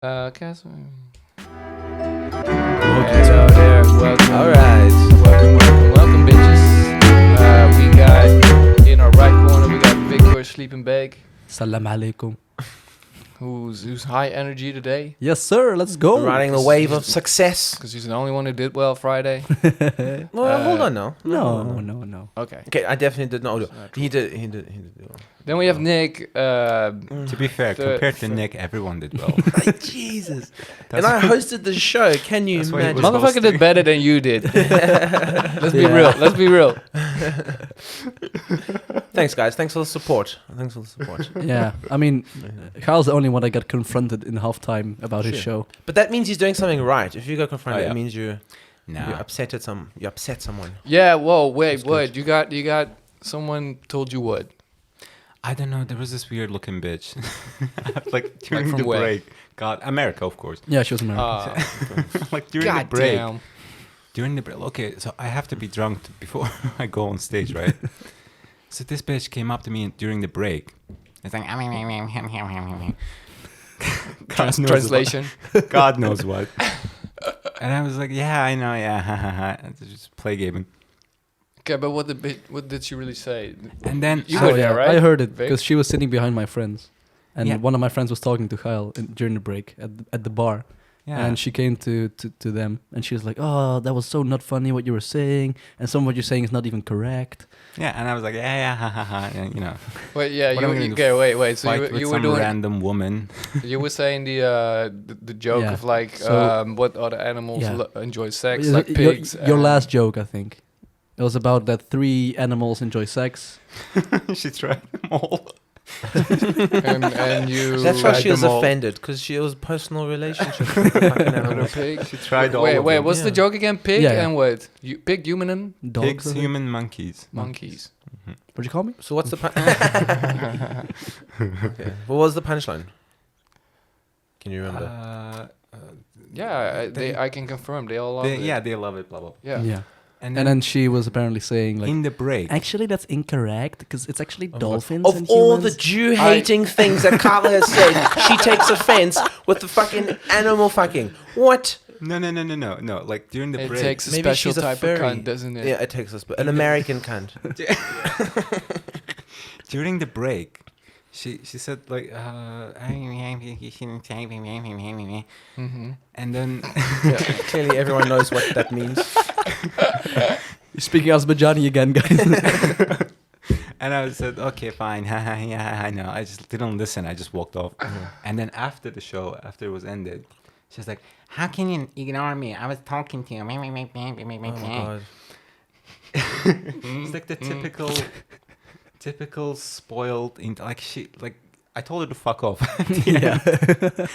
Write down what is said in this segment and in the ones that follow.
Cass. Hello there. Welcome. All right. Welcome, bitches. We got in our right corner. We got Victor sleeping bag, Salam alaikum. who's high energy today Yes, sir. Let's go. Riding the wave of success. because he's the only one who did well Friday. Well, hold on now. No. Okay. Okay, I definitely did not do. He did well. Then we have Nick. To be fair, compared to Nick, everyone did well. Jesus. And I hosted the show. Can you That's why he imagine? was Motherfucker did better than you did. Let's be real. Let's be real. Thanks, guys. Thanks for the support. Yeah, I mean, Kyle's the only one that got confronted in halftime about his show. But that means he's doing something right. If you go confront Oh, it, yeah. it means you Nah. upset someone. Yeah. Whoa. Wait. That's What? You got? Someone told you what? I don't know. There was this weird looking bitch. Like during from the where? break. God, America, of course. Yeah, she was American. Like during God the break. damn. During the break. Okay, so I have to be drunk before I go on stage, right? So this bitch came up to me during the break. It's like, God knows Translation. what. God knows what. And I was like, yeah, I know, yeah, and just play gaming. Okay, but what did she really say? And then You So, were there, right? I heard it Vic? because she was sitting behind my friends, and Yeah. one of my friends was talking to Kyle during the break at the bar, yeah. and she came to them, and she was like, "Oh, that was so not funny what you were saying, and some of what you're saying is not even correct." Yeah, and I was like, yeah, ha, ha, ha, and, you know, Wait, yeah, What am I you gonna okay? Wait. So fight you with were some doing, random woman. you were saying the joke Yeah. of like So- what other animals Yeah. enjoy sex, Your- like pigs. Your and- last joke, I think, it was about that 3 animals enjoy sex. She tried them all. and you. That's why Tried she was them all. offended, because she was personal relationship with the fucking with a animal. pig. She tried all Wait, of wait. them. What's the Yeah. joke again? Pig Yeah, yeah. and what? Pig, human, and Dogs, Pigs, I think. human, monkeys. monkeys. What'd you call me? So what's the okay. What was the punchline? Can you remember? Yeah, I can confirm they all love it. Yeah, they love it, blah, blah. Yeah. And And then she was apparently saying like, in the break, actually that's incorrect because it's actually my God. dolphins Of and all humans. the Jew-hating things that Carla has said, she takes offense with the fucking animal fucking. What? no. Like during the It break, takes a Maybe special she's a type furry. of cunt, doesn't it? Yeah, it takes us. An American cunt. during the break, she said like, Mm-hmm. and then Yeah, clearly, everyone knows what that means. You're speaking Azerbaijani again, guys. and I said, okay, fine, yeah, I know. I just didn't listen. I just walked off. And then after the show, after it was ended, she was like, how can you ignore me? I was talking to you. Oh my God. It's like the typical spoiled, I told her to fuck off. Yeah.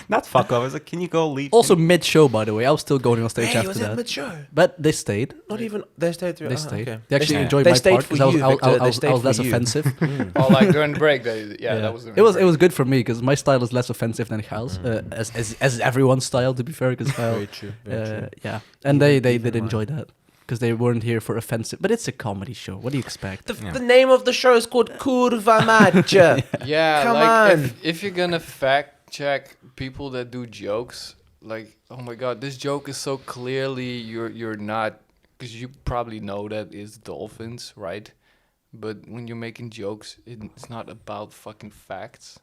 Not fuck off. I was like, can you go leave? Also mid-show, by the way. I was still going on stage Hey, after was that. that show? But they stayed. Not even. They stayed through. They oh, stayed. Okay. They actually stayed. enjoyed They my stayed part for because you, Victor. They I stayed was for less you. offensive. Oh, like during the break, yeah, that was. It was good for me because my style is less offensive than Kyle's, as everyone's style, to be fair. Because Kyle, Very true. Very true. yeah, and they did Even enjoy that because they weren't here for offensive. But it's a comedy show. What do you expect? The name of the show is called Cour Va Much. Yeah, Come like on. if you're gonna fact check people that do jokes, like, oh my God, this joke is so clearly you're not, because you probably know that is dolphins, right? But when you're making jokes, it's not about fucking facts.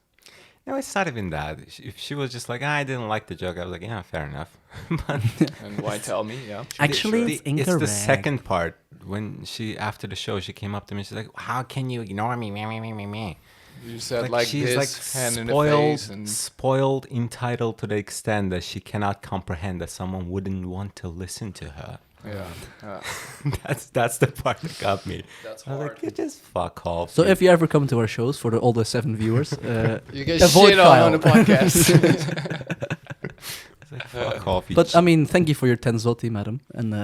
No, it's not even that. If she was just like, I didn't like the joke, I was like, yeah, fair enough. But And why tell me? Yeah. Actually, it's incorrect. the second part when she, after the show, she came up to me. She's like, how can you ignore me? Me. You said like she's this, hand in the spoiled, face, and spoiled, entitled to the extent that she cannot comprehend that someone wouldn't want to listen to her. yeah. That's the part that got me. That's I was hard. like, you just fuck off. So if you ever come to our shows for all the 7 viewers, You get avoid shit Kyle. on the podcast. It's like, fuck off. you but I mean, thank you for your 10 zloty, madam, and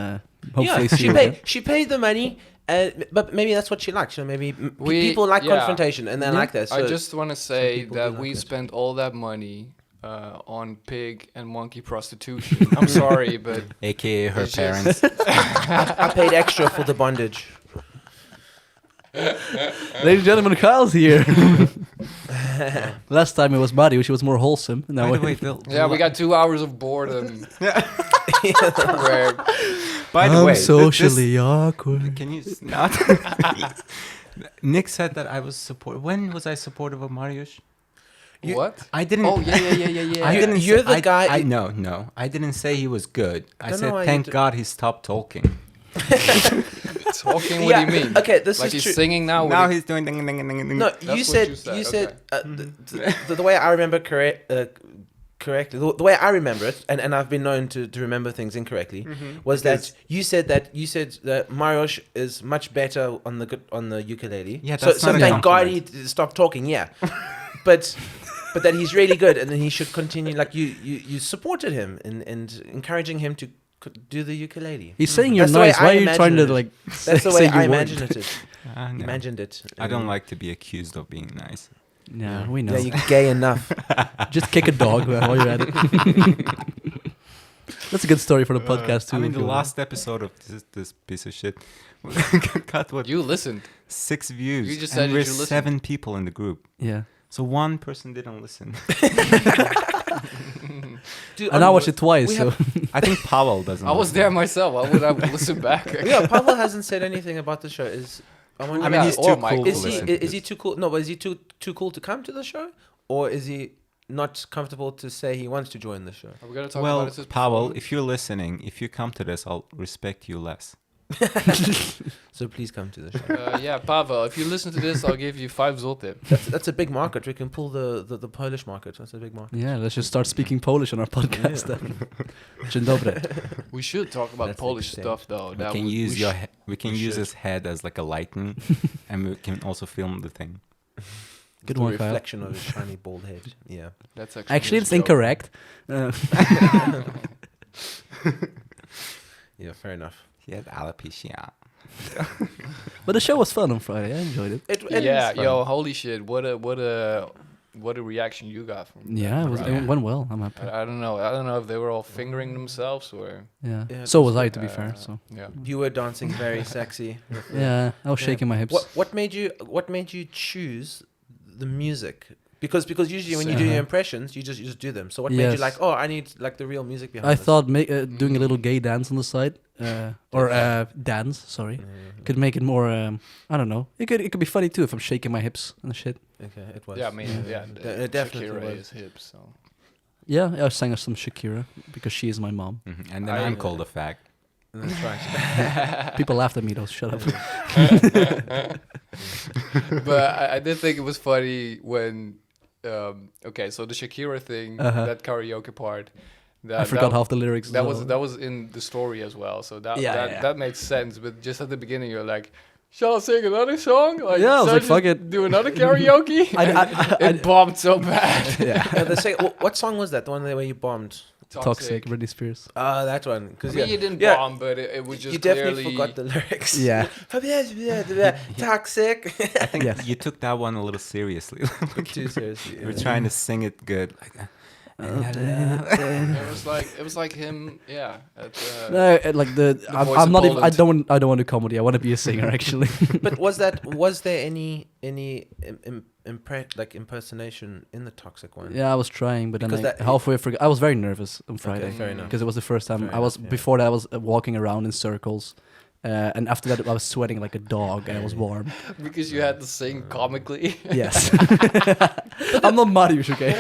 hopefully see you again. She paid the money, but maybe that's what she likes. You know, maybe We- people like yeah. confrontation, and they like that. So I just want to say people that do like we it. spent all that money on pig and monkey prostitution. I'm sorry, but AKA her It's just- parents. I paid extra for the bondage. Ladies and gentlemen, Kyle's here. Last time it was Mariooshh, she was more wholesome. Now By the way, Bill. Yeah, we got 2 hours of boredom. Where By the way, socially awkward. Can you not? Nick said that I was support. When was I supportive of Mariooshh? what? I didn't. Oh yeah. I didn't. You're say, the guy- No. I didn't say he was good. I don't know said why you thank do- God he stopped talking. Talking? What do you mean? Okay, this Like is he's true. singing now? What Now do you- he's doing ding ding ding ding. No, That's you what said. you said, You said okay. the way I remember correctly. The way I remember it, and I've been known to remember things incorrectly, was that you said that Mariooshh is much better on the ukulele. Yeah, so that's so not a thank God he compliment. stopped talking. Yeah, but that he's really good, and then he should continue. Like you supported him and encouraging him to do the ukulele. He's saying you're That's the way nice. Why I are you trying to imagine it. like? That's the say way you I weren't? imagined it. No. Imagined it. I don't like to be accused of being nice. Yeah, we know. Yeah, you're gay enough. Just kick a dog while you're at it. That's a good story for the podcast too. I mean, if the you want. last episode of this piece of shit got what You listened. 6 views. You just and said we're you listened. 7 people in the group. Yeah, So one person didn't listen. Dude, and I watched it twice. we So I think Powell doesn't. I was listen. there myself. Why would I listen back? Yeah, Pavel hasn't said anything about the show. I mean, Yeah, he's or too Mike. cool Is to he listen. to is he this. too cool? No, but is he too cool to come to the show, or is he not comfortable to say he wants to join the show? Are we gonna talk Well, about this? Powell, if you're listening, if you come to this, I'll respect you less. So please come to the show. Yeah, Pavel, if you listen to this, I'll give you 5 zloty. That's a big market. We can pull the Polish market. That's a big market. yeah, let's just start speaking Polish on our podcast. Then. Dzień dobry. We should talk about That's Polish interesting. stuff, though. We That can would- use we your sh- we can we use should. his head as like a lighting, and we can also film the thing. Good the one, Kyle. reflection of his shiny bald head. Yeah. That's Actually, his it's joke. incorrect. Yeah. Fair enough. He had alopecia. But the show was fun on Friday. I enjoyed it. Yeah, is fun. yo, holy shit! What a reaction you got from. Yeah, that crowd. it went well. I'm happy. I don't know. I don't know if they were all fingering themselves or. Yeah. Yeah, So was I, to be fair. uh, So Yeah. You were dancing very sexy. yeah, I was Yeah. shaking my hips. What made you choose the music? Because usually when you do Uh-huh. your impressions, you just do them. So what made you Yes. like? Oh, I need like the real music behind. I this. thought doing a little gay dance on the side, dance. Sorry, could make it more. I don't know. It could be funny too if I'm shaking my hips and shit. Okay, it was. Yeah, I mean, yeah, It definitely Shakira was. is hip, so. Yeah, I sang us some Shakira because she is my mom. And then I'm called a fag. That's right. People laughed at me though. Shut up. But I did think it was funny when. Okay, so the Shakira thing, Uh-huh. that karaoke part. That, I forgot half the lyrics. That as was well. that was in the story as well. So that Yeah, that, yeah. that made sense. But just at the beginning, you're like, "Shall I sing another song?" Like, Yeah, I was shall like, just "Fuck it." do another karaoke. It bombed so bad. What song was that? The one where you bombed? Toxic, Britney Spears. That one. Because I mean, you didn't yeah. bomb, but it was just You definitely clearly. forgot the lyrics. Yeah. Toxic. I think Yes. you took that one a little seriously. Too seriously. You were trying to sing it good. Like, It was like him, yeah. No, like voice I'm of not even. I Poland. don't want to comedy. I want to be a singer actually. But was there any impersonation in the Toxic one? Yeah, I was trying, but then Because I that- halfway forgot. I was very nervous on Friday fair enough. because it was the first time Fair I was. enough, yeah. Before that, I was walking around in circles, and after that, I was sweating like a dog, and I was warm. Because you had to sing comically. Yes, I'm not Mariooshh, okay?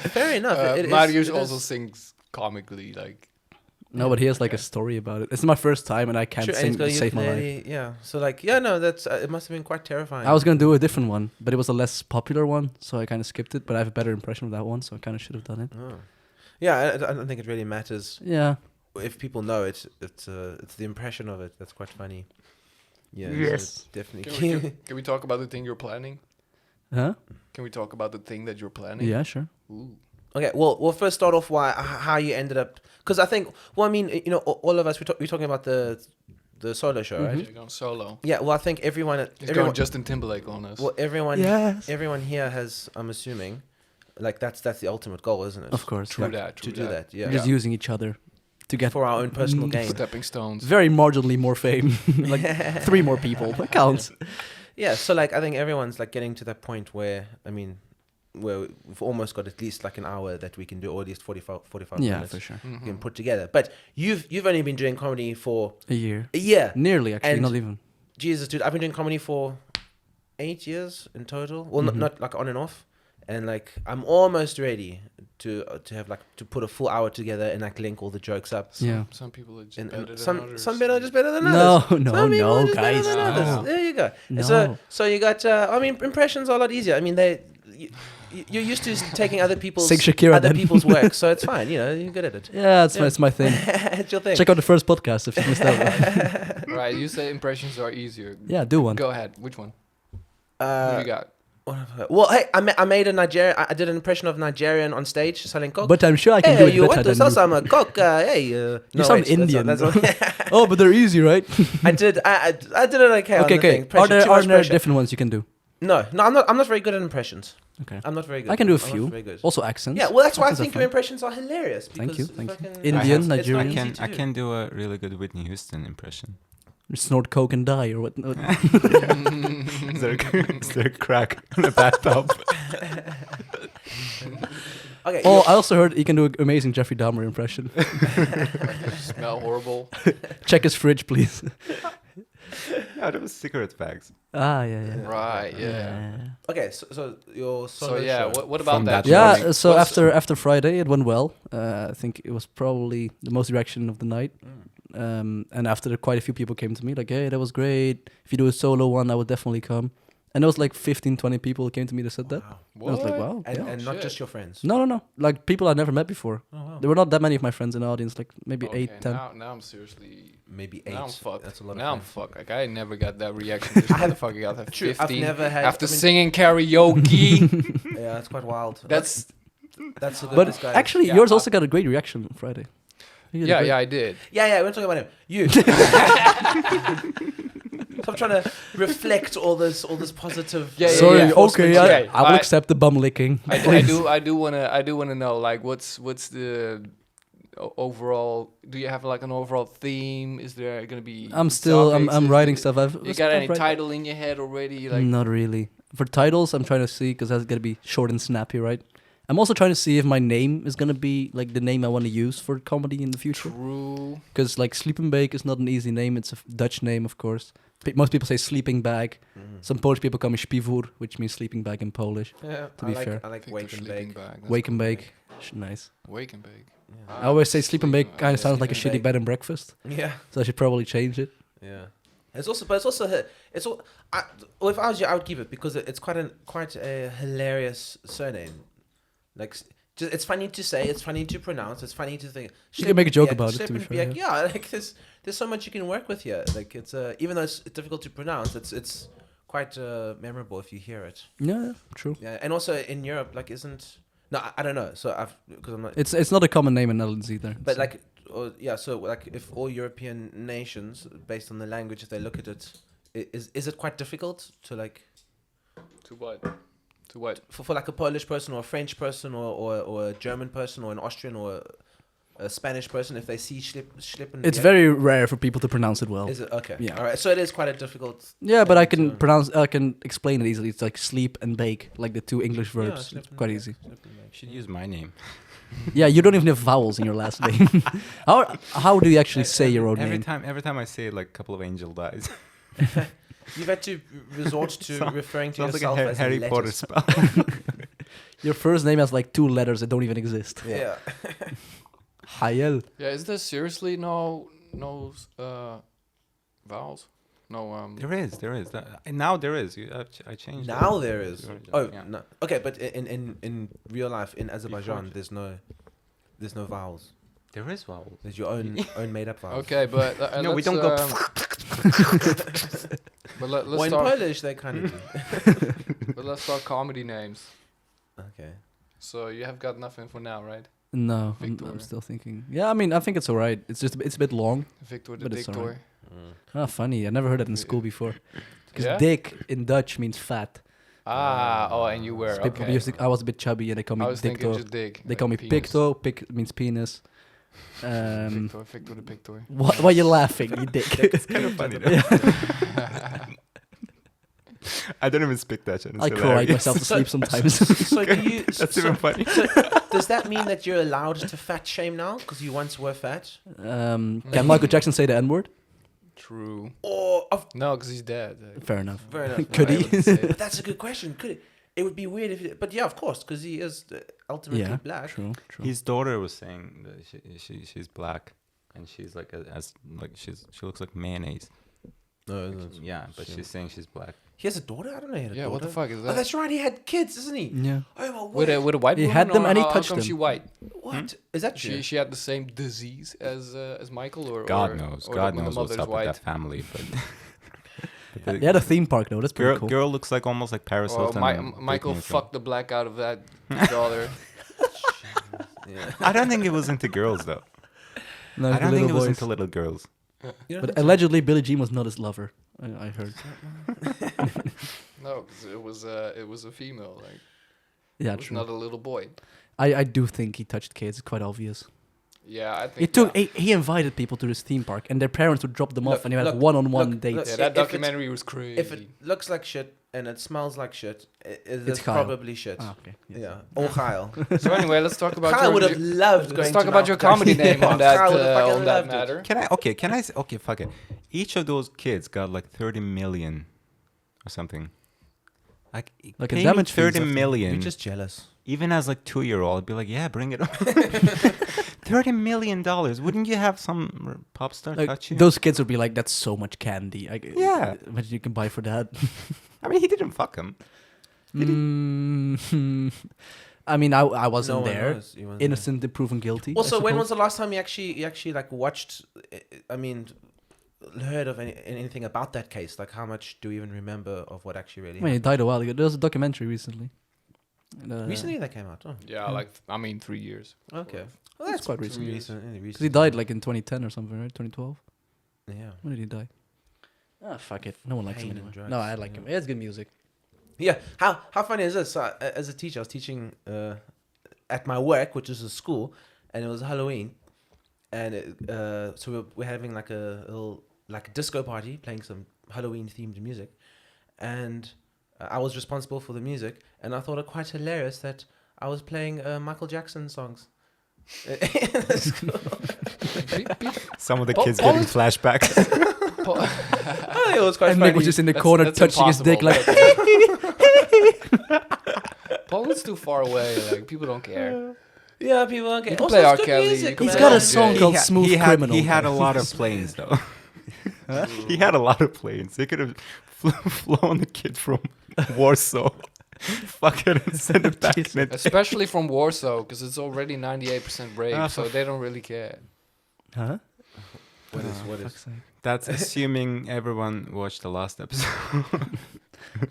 Fair enough. Mariooshh also sings comically, like. No, but he has like a story about it. It's my first time, and I can't Sure, and it's sing got save my life. ukulele, yeah. So like, yeah, no, that's it. Must have been quite terrifying. I was gonna do a different one, but it was a less popular one, so I kind of skipped it. But I have a better impression of that one, so I kind of should have done it. Oh. Yeah, I don't think it really matters Yeah. if people know it. It's the impression of it that's quite funny. Yeah. Yes. so definitely. Can we talk about the thing you're planning? Huh? Can we talk about the thing that you're planning? Yeah, sure. Ooh. Okay, well, we'll first start off how you ended up, because I think, well, I mean, you know, all of us we're talking about the solo show, right? You're going solo. Yeah, well, I think He's going Justin Timberlake on us. well, everyone, Yes. everyone here has, I'm assuming, like that's the ultimate goal, isn't it? Of course. True Like, that. To do that, yeah, We're just using each other to get for our own personal gain. Stepping stones. very marginally more fame. Like 3 more people. That counts. Yeah, so like I think everyone's like getting to that point where, I mean, where we've almost got at least like an hour that we can do, or at least 45 Yeah, minutes for sure. we can put together. But you've only been doing comedy for A year. a year. Nearly, actually, And- not even. Jesus, dude, I've been doing comedy for 8 years in total. Well, not like on and off. And like I'm almost ready to have like to put a full hour together and like link all the jokes up. Yeah. Some people are just And better than some others. people are just better than No, others. no, Some people no, are just better guys. than others. No. There you go. No. So you got. I mean, impressions are a lot easier. I mean, you're used to taking other people's Sing Shakira then. people's work, so it's fine. You know, you're good at it. Yeah, it's my thing. It's your thing. Check out the first podcast if you missed out. Right, you say impressions are easier. Yeah, do one. Go ahead. Which one? What you got? Well, hey, I made a Nigerian. I did an impression of Nigerian on stage selling coke. But I'm sure I can hey, do it you better want to than sell you. some coke? Hey, You no, sound wait, Indian. That's Oh, but they're easy, right? I did. I did it okay. On the Okay. thing. Pressure, too Are much there pressure. different ones you can do? No, I'm not. I'm not very good at impressions. Okay. I'm not very good. I can do a I'm not few. very good. Also accents. Yeah, well, that's why I Accents are think your fun. impressions are hilarious. Thank you, because thank you. fucking- Indian, It's not Nigerian. easy I to do. can do a really good Whitney Houston impression. Snort coke and die or what? No. Is there a crack in the bathtub? Okay. Oh, I also heard you can do an amazing Jeffrey Dahmer impression. Smell horrible. Check his fridge, please. Yeah, there was cigarette bags. Ah, yeah. Right, yeah. Okay. So your So solo yeah, show. what about From that? that Yeah, showing? so What's- after Friday, it went well. I think it was probably the most reaction of the night. And after quite a few people came to me like, hey, that was great. If you do a solo one, I would definitely come. And there was like 15, 20 people who came to me that said that. Wow. I was like, What? wow. And, yeah. and not Shit. just your friends. No. Like people I never met before. Oh, wow. There were not that many of my friends in the audience, like maybe Okay, 8, 10. Now I'm seriously. Maybe 8. Now I'm fucked. That's a lot. Now I'm of fucked. Like I never got that reaction. This motherfucker got that True, 15 I've never had. after I mean, singing karaoke. Yeah, that's quite wild. That's That's a good But disguise. actually, Yeah, yours I- also got a great reaction on Friday. You did yeah, great. yeah, I did. Yeah, we're talking about him. You. So I'm trying to reflect all this positive. Yeah, yeah, Sorry, yeah. okay, Okay, I will I- accept the bum licking. I please. do wanna know like what's the overall? Do you have like an overall theme? Is there gonna be? I'm topics? writing stuff. You got any title in your head already? Like Not really. For titles, I'm trying to see because that's gonna be short and snappy, right? I'm also trying to see if my name is gonna be like the name I want to use for comedy in the future. true. Because like Sleep and Bake is not an easy name. It's a Dutch name, of course. Most people say sleeping bag. Some Polish people call me śpiwór, which means sleeping bag in Polish. Yeah, To be fair. I like Victor wake and Sleeping bake. Bag. That's Wake and cool. bake, nice. Wake and bake. Yeah. I always say sleep and bake kind of yeah, sounds like a sleep shitty and bed and breakfast, Yeah. so I should probably change it. Yeah. It's also well, if I was you, I would keep it because it's quite a hilarious surname. Like, just it's funny to say, it's funny to pronounce, it's funny to think. You can make a joke Schlipp- about it, to be Schlipp- fair, Yeah, like there's so much you can work with here. Like it's even though it's difficult to pronounce, it's quite memorable if you hear it. Yeah, true. Yeah, and also in Europe, like isn't no, I don't know. So because I'm not. It's not a common name in Netherlands either. But so- like, so like if all European nations, based on the language, if they look at it, is it quite difficult to like To what? To what? for like a Polish person or a French person or a German person or an Austrian or a Spanish person if they see Schlippen? it's very rare for people to pronounce it well. Is it okay? Yeah. All right. So it is quite a difficult. Yeah, but I thing can to- I can explain it easily. It's like sleep and bake, like the two English Yeah, verbs. Schlippen, It's quite yeah, easy. Schlippen, yeah. You should use my name. Yeah, you don't even have vowels in your last name. how do you actually say your own every name? Every time I say it, like a couple of angel dies. You've had to resort to referring to Sounds like yourself a as Harry letters. Potter spell. Your first name has like 2 letters that don't even exist. Yeah. Xeyal. Yeah, is there seriously no vowels? No There is. Now there is. I changed. Now it. there is. Yeah. Oh Yeah. no. Okay, but in real life in Azerbaijan, there's no vowels. There is vowel. There's your own made up vowels. Okay, but No, we let's, don't go but let's Well, in start. Polish they kind of do. But let's start comedy names. Okay. So you have got nothing for now, right? No, I'm Victor. still thinking. Yeah, I mean, I think it's alright. It's just it's a bit long. Victor the But it's Dictor. alright. Ah, funny. I never heard that in school before. Because Yeah? dick in Dutch means fat. And you were So people okay. used to, I was a bit chubby and they call me I was thinking dicto. just dick. They like call me penis. picto. Pic means penis. Victor the Pictor. Why are you laughing, you dick? It's kind of funny though. I don't even speak Dutch. And it's I cried hilarious. myself to sleep sometimes. So do you? That's even funny. So does that mean that you're allowed to fat shame now because you once were fat? Can Michael Jackson say the N-word? True. Or No, because he's dead. Like, Fair enough. fair enough. Could I he? wouldn't say it. But that's a good question. Could it? It would be weird if. But yeah, of course, because he is ultimately Yeah, black. true. His daughter was saying that she's black, and she's like she looks like mayonnaise. No, Yeah, but she's saying she's black. he has a daughter. I don't know. He had a Yeah, daughter. what the fuck is Oh, that? that's right. He had kids, isn't he? Yeah. Oh, my With word. a white He woman, had them or and he how touched come them. she white? What is that? She had the same disease as Michael, or God or, knows. or God the knows what's mother's up white. with that family. But They had a theme park though. That's pretty cool. girl looks like almost like Paris Well, Hilton. and Michael Britney fucked the black out of that daughter. Yeah. I don't think it was into girls though. No, I the don't think it little was boys. into little girls. You don't But think so? allegedly, Billie Jean was not his lover. I heard. No, because it was a female. Like, Yeah, it was true. not a little boy. I do think he touched kids. It's quite obvious. Yeah, I think. He took. yeah. He invited people to this theme park, and their parents would drop them off, Look, and you had look, one-on-one look, dates. look. Yeah, If that it's- documentary was crazy. If it looks like shit and it smells like shit, it's Kyle. probably shit. Ah, okay. Yes. Yeah. Or Kyle. So anyway, let's talk about Kyle your. would have loved going Let's talk to about Mount your comedy Jackson. name on Kyle would have fucking on that loved it. matter. Can I say, okay, fuck it. Each of those kids got like 30 million or something. Like Like a pay me damage fees, 30 I think. million. You're just jealous. Even as like 2-year-old, I'd be like, yeah, bring it on. $30 million. Wouldn't you have some pop star Like, touch you? those kids would be like, "That's so much candy." Yeah. Imagine you can buy for that. I mean, he didn't fuck him. I mean, I wasn't No one there. knows. You weren't Innocent until proven guilty. there. Also, I when was suppose. the last time you actually like watched? I mean, heard of anything about that case? Like, how much do you even remember of what actually really I mean, he happened? died a while ago. There was a documentary recently. Recently, that came out. Oh, Yeah, like 3 years. okay. Well, That's quite recent. recent. Because Because he died like in 2010 or something, right? 2012. Yeah. When did he die? Ah, fuck it. No one likes Pain him and anymore. drugs, No, I like yeah. him. He has good music. Yeah. How funny is this? So, as a teacher, I was teaching at my work, which is a school, and it was Halloween, and so we're having like a little like a disco party, playing some Halloween themed music, and I was responsible for the music, and I thought it quite hilarious that I was playing Michael Jackson songs. in the school. Some of the Paul- kids Paul- getting flashbacks. I think it was quite And funny. Nick was just in the That's- corner that's touching his dick like, Poland's too far away. Like, people don't care. Yeah, people don't You get. can Also, play it's R. good Kelly, music, you can He's play got a RJ. song called Smooth Criminal. He had a lot of planes though. He had a lot of planes. He could have flown the kid from Warsaw. Fuck it and send it back. in it. Especially from Warsaw, because it's already 98% rape, Ah, so they don't really care. huh? What is? Fuck's sake. That's assuming everyone watched the last episode.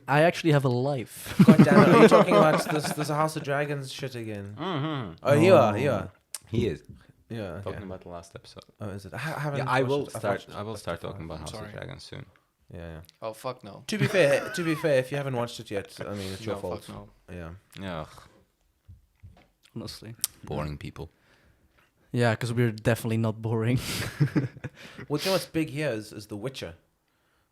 I actually have a life. God damn it! Are you talking about this House of Dragons shit again? Mm-hmm. Oh, you are. You are. He is Yeah. Okay. talking about the last episode. Oh, is it? I haven't. Yeah, I watched will it. I've start. watched I will like start the talking about House sorry. of Dragons soon. Yeah, yeah. Oh, fuck no. To be fair, if you haven't watched it yet, I mean, it's your No, fault. fuck no. Yeah. Yeah, Honestly. boring people. Yeah, because we're definitely not boring. Well, you know what's big here is The Witcher.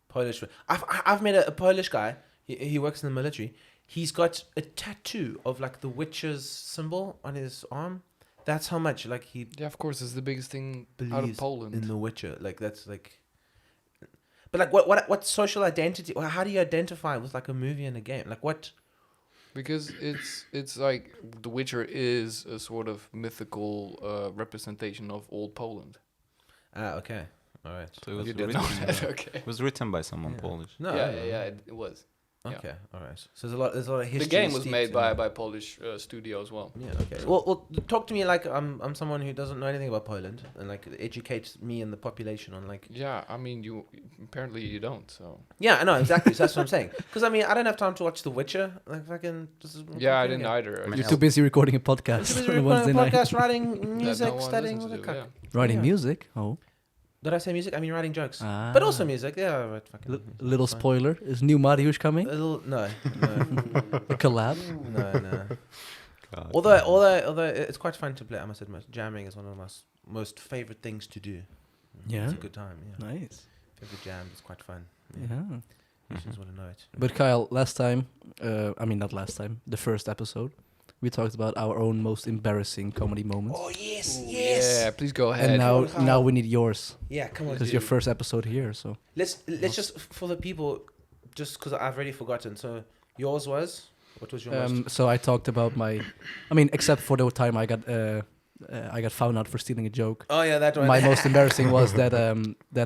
Polish. I've met a Polish guy. He works in the military. He's got a tattoo of like the Witcher's symbol on his arm. That's how much like he Yeah, of course, it's the biggest thing out of believes Poland. in The Witcher. Like that's like. But like, what social identity? How do you identify with like a movie and a game? Like what? Because it's like The Witcher is a sort of mythical representation of old Poland. Ah, okay, all right. So it was You didn't know written. that, okay. It was written by someone Yeah. Polish. No. Yeah, it was. yeah. Okay, all right. So there's a lot of history. The game was steeped made in by it. by Polish studio as well. Yeah. Okay. Well, talk to me like I'm someone who doesn't know anything about Poland and like educate me and the population on like. Yeah, I mean, you apparently you don't. So Yeah, I know exactly. So that's what I'm saying. Because I mean, I don't have time to watch The Witcher. Like fucking. This is yeah, I didn't either. I mean, You're too busy recording a I'm too podcast busy on a recording Wednesday a night. podcast, writing That music, no one studying. listens What the to, cuck. yeah. Writing Yeah. music? Oh. Did I say music? I mean writing jokes. Ah. But also music. Yeah, right. Fucking. Little fine. spoiler. Is new Mariooshh A coming? little no, A collab? no, no. God. Although it's quite fun to play. I must admit, jamming is one of my most favorite things to do. Yeah. It's a good time. Yeah. Nice. Favorite jam is quite fun. Yeah. You just want to know it. But Kyle, last time, not last time, the first episode, we talked about our own most embarrassing comedy moments. Oh yes, Ooh, yes. Yeah, please go ahead. And Come on, Kyle. now we need yours Yeah, come on. because dude. your first episode here. So Let's just for the people, just because I've already forgotten. So yours was what was your most? so I talked about except for the time I got found out for stealing a joke. Oh yeah, that one. My most embarrassing was that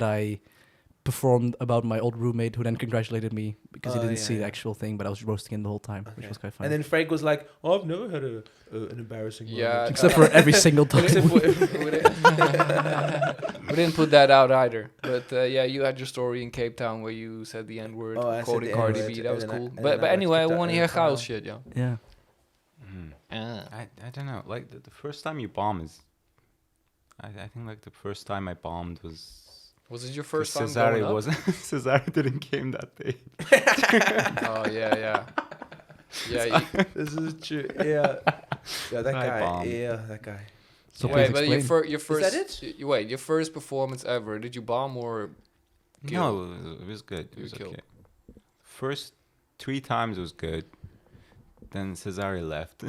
I performed about my old roommate who then congratulated me because he Oh, didn't yeah, see the yeah. actual thing, but I was roasting him the whole time, which Okay. was quite funny. And then Freek was like, "Oh, I've never had an embarrassing Yeah, moment." Except for every single time. Except for We didn't put that out either. But yeah, you had your story in Cape Town where you said the N word, Oh, I said quoting the Cardi N-word, B. That was and then I- cool. and then But I got anyway, I kicked out want to in hear the crowd. Gail's shit, yeah. Yeah. I don't know. Like the first time you bomb is, I think like the first time I bombed was. Was it your first time Cesare going up? wasn't. Cesare didn't came that day. Oh yeah. Yeah. This is true. Yeah. Yeah, that I guy. bombed. Yeah, that guy. So Wait, please but your, explain. your first. that it? Wait, your first performance ever. Did you bomb or? No, it was good. It You was killed. okay. First 3 times was good. Then Cesare left.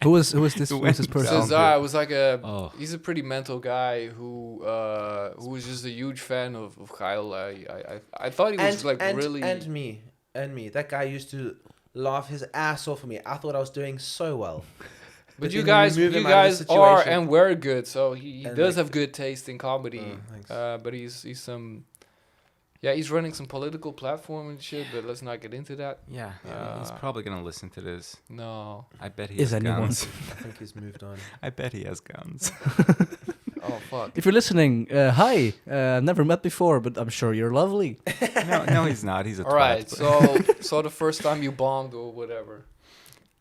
Who was this? Who was this went person? down. Cesar was like a. Oh. He's a pretty mental guy who was just a huge fan of Kyle. I thought he was really. and me. That guy used to laugh his ass off at me. I thought I was doing so well. But then you we guys remove him out of the are situation. and were good, so he And does like- have good taste in comedy. Oh, thanks. But he's some. Yeah, he's running some political platform and shit. But let's not get into that. Yeah, he's Uh, probably gonna listen to this. No. I bet he Is has anyone? guns. I think he's moved on. I bet he has guns. Oh fuck. If you're listening, hi. Never met before, but I'm sure you're lovely. no, he's not. He's a All twat. right. but- So the first time you bombed or whatever.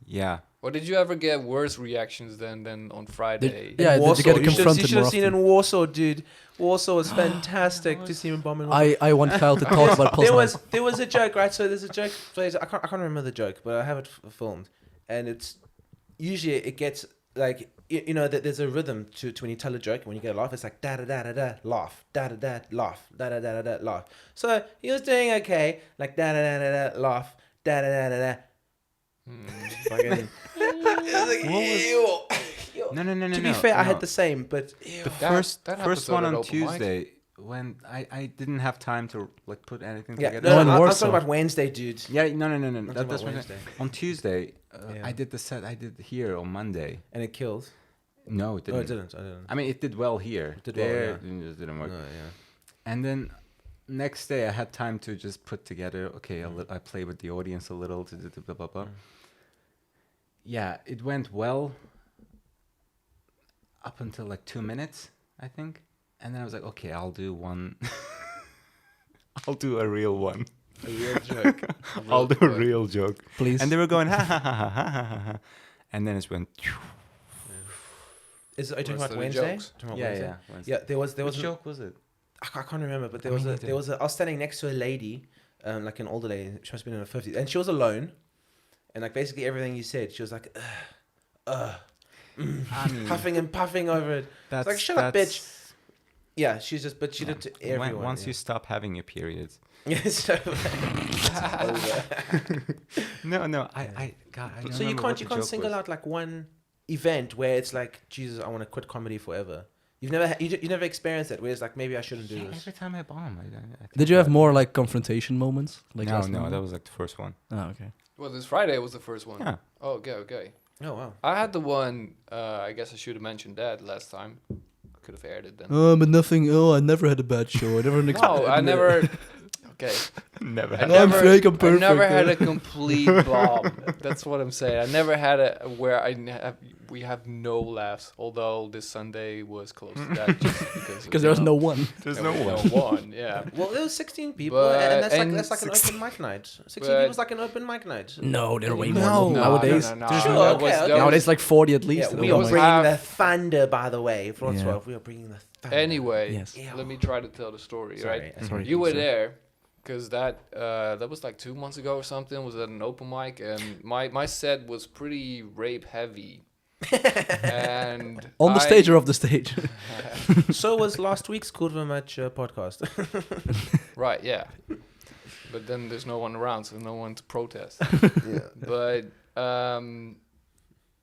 yeah. Or did you ever get worse reactions than on Friday? Yeah, In did you get Warsaw. confronted You should more have seen often? in Warsaw, dude. Warsaw was fantastic to see him bombing. I want Kyle to talk about Poznan. there was a joke, right? So there's a joke. I can't remember the joke, but I have it filmed, and it's usually it gets like you know that there's a rhythm to when you tell a joke. When you get a laugh, it's like da da da da da laugh, da da da laugh, da da da da da laugh. So he was doing okay, like da da da da da laugh, da da da da da. Fucking. No. To be fair, I had the same, but the That- first that first episode one at on open mic. Tuesday when I didn't have time to like put anything yeah, together. No, in I'm Warsaw. talking about Wednesday, dude. Yeah, no. I'm That, talking that's about what I'm Wednesday, saying. On Tuesday, Yeah. I did the set I did here on Monday. and it killed. No, it didn't. Oh, it didn't. I didn't. I mean, it did well here. It did well, there, yeah. it just didn't work. No, yeah. And then next day, I had time to just put together. Okay, I play with the audience a little. Blah blah blah. Yeah, it went well up until like 2 minutes, I think. And then I was like, okay, I'll do one. I'll do a real one. A real joke. I'll do a real joke. Please. And they were going ha ha ha ha ha ha ha. And then it went. Are you talking Rest about of the Wednesday? jokes. Talking about Yeah, Wednesday? yeah. Wednesday. Yeah, there was Which a- joke was it? I can't remember, but there I was mean, a either. there was a I was standing next to a lady, like an older lady. She must have been in her 50s, and she was alone. And like basically everything you said, she was like, I mean, huffing and puffing over it. that's like, "Shut up, that's- bitch." Yeah, she's just, but she did to When- everyone. once you stop having your periods. yeah, so, No, I God. I don't so you remember what can't the joke single was. out like one event where it's like, Jesus, I want to quit comedy forever. You've never you never experienced it where it's like, maybe I shouldn't do Yeah, this. every time I bomb, I think Did you have that- more like confrontation moments? Like No, last no, time? that was like the first one. Oh, okay. Well, this Friday was the first one. Yeah. Oh, okay. Oh wow. I had the one. I guess I should have mentioned that last time. Could have aired it then. But nothing. Oh, I never had a bad show. I never. No, I never. Okay. Never I had. I'm never, fake, I'm I never perfect, had yeah. a complete bomb. That's what I'm saying. I never had a where we have no laughs. Although this Sunday was close to that, just Because there was no one. There's there no was one. one. Yeah. Well, there was 16 people, But- and that's and like an 16 open mic night. 16 but- people is like an open mic night. No, there are way No. more nowadays. No. Sure, That okay, was- okay. that was- Nowadays, like 40 at Yeah, least. we It are was bringing half- the thunder, by the way. For Yeah. 12, we are bringing the thunder. Anyway, Yes. Yeah. let me try to tell the story. Sorry, Right. Sorry. You were Sir. there because that was like 2 months ago or something. Was at an open mic, and my set was pretty rape heavy. And On the stage or off the stage? So was last week's Cour Va Much podcast. Right, yeah. but then there's no one around, so no one to protest. Yeah. But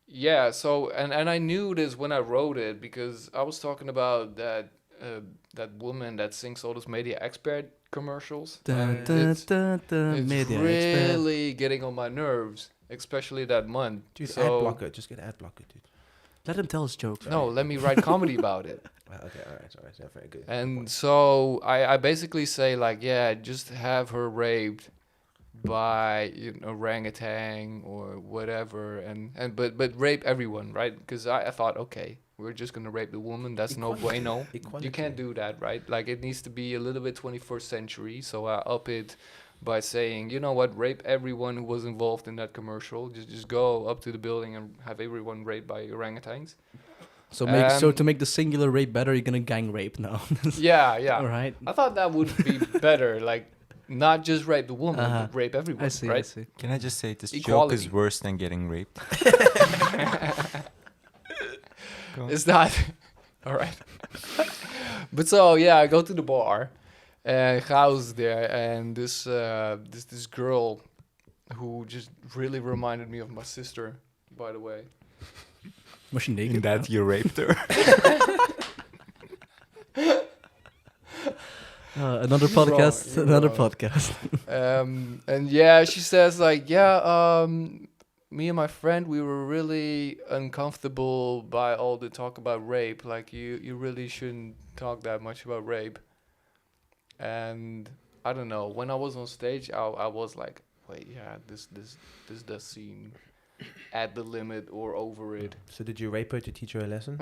yeah, so and I knew this when I wrote it because I was talking about that woman that sings all those media expert commercials. And it's really getting on my nerves, especially that month. Dude, so, ad blocker. Just get ad blocker, dude. Let him tell his jokes. No, let me write comedy about it. Okay, all right. Yeah, very good. And so I basically say like, yeah, just have her raped by orangutan or whatever, but rape everyone, right? Because I thought, okay, we're just gonna rape the woman. That's no bueno. You can't do that, right? Like it needs to be a little bit 21st century. So I up it by saying, you know what, rape everyone who was involved in that commercial. Just go up to the building and have everyone raped by orangutans. So to make the singular rape better, you're gonna gang rape now. Yeah. All right. I thought that would be better, like not just rape the woman, but rape everyone. I see. Right? I see. Can I just say this Equality. joke is worse than getting raped? It's not. All right. But so yeah, I go to the bar, and Gaus there, and this girl, who just really reminded me of my sister, by the way. Was she naked? In that you raped her. Another podcast. You're Another wrong. podcast. And yeah, she says like, yeah, me and my friend, we were really uncomfortable by all the talk about rape. Like you really shouldn't talk that much about rape. And I don't know, when I was on stage, I was like, wait, yeah, this does seem at the limit or over it. So did you rape her to teach her a lesson?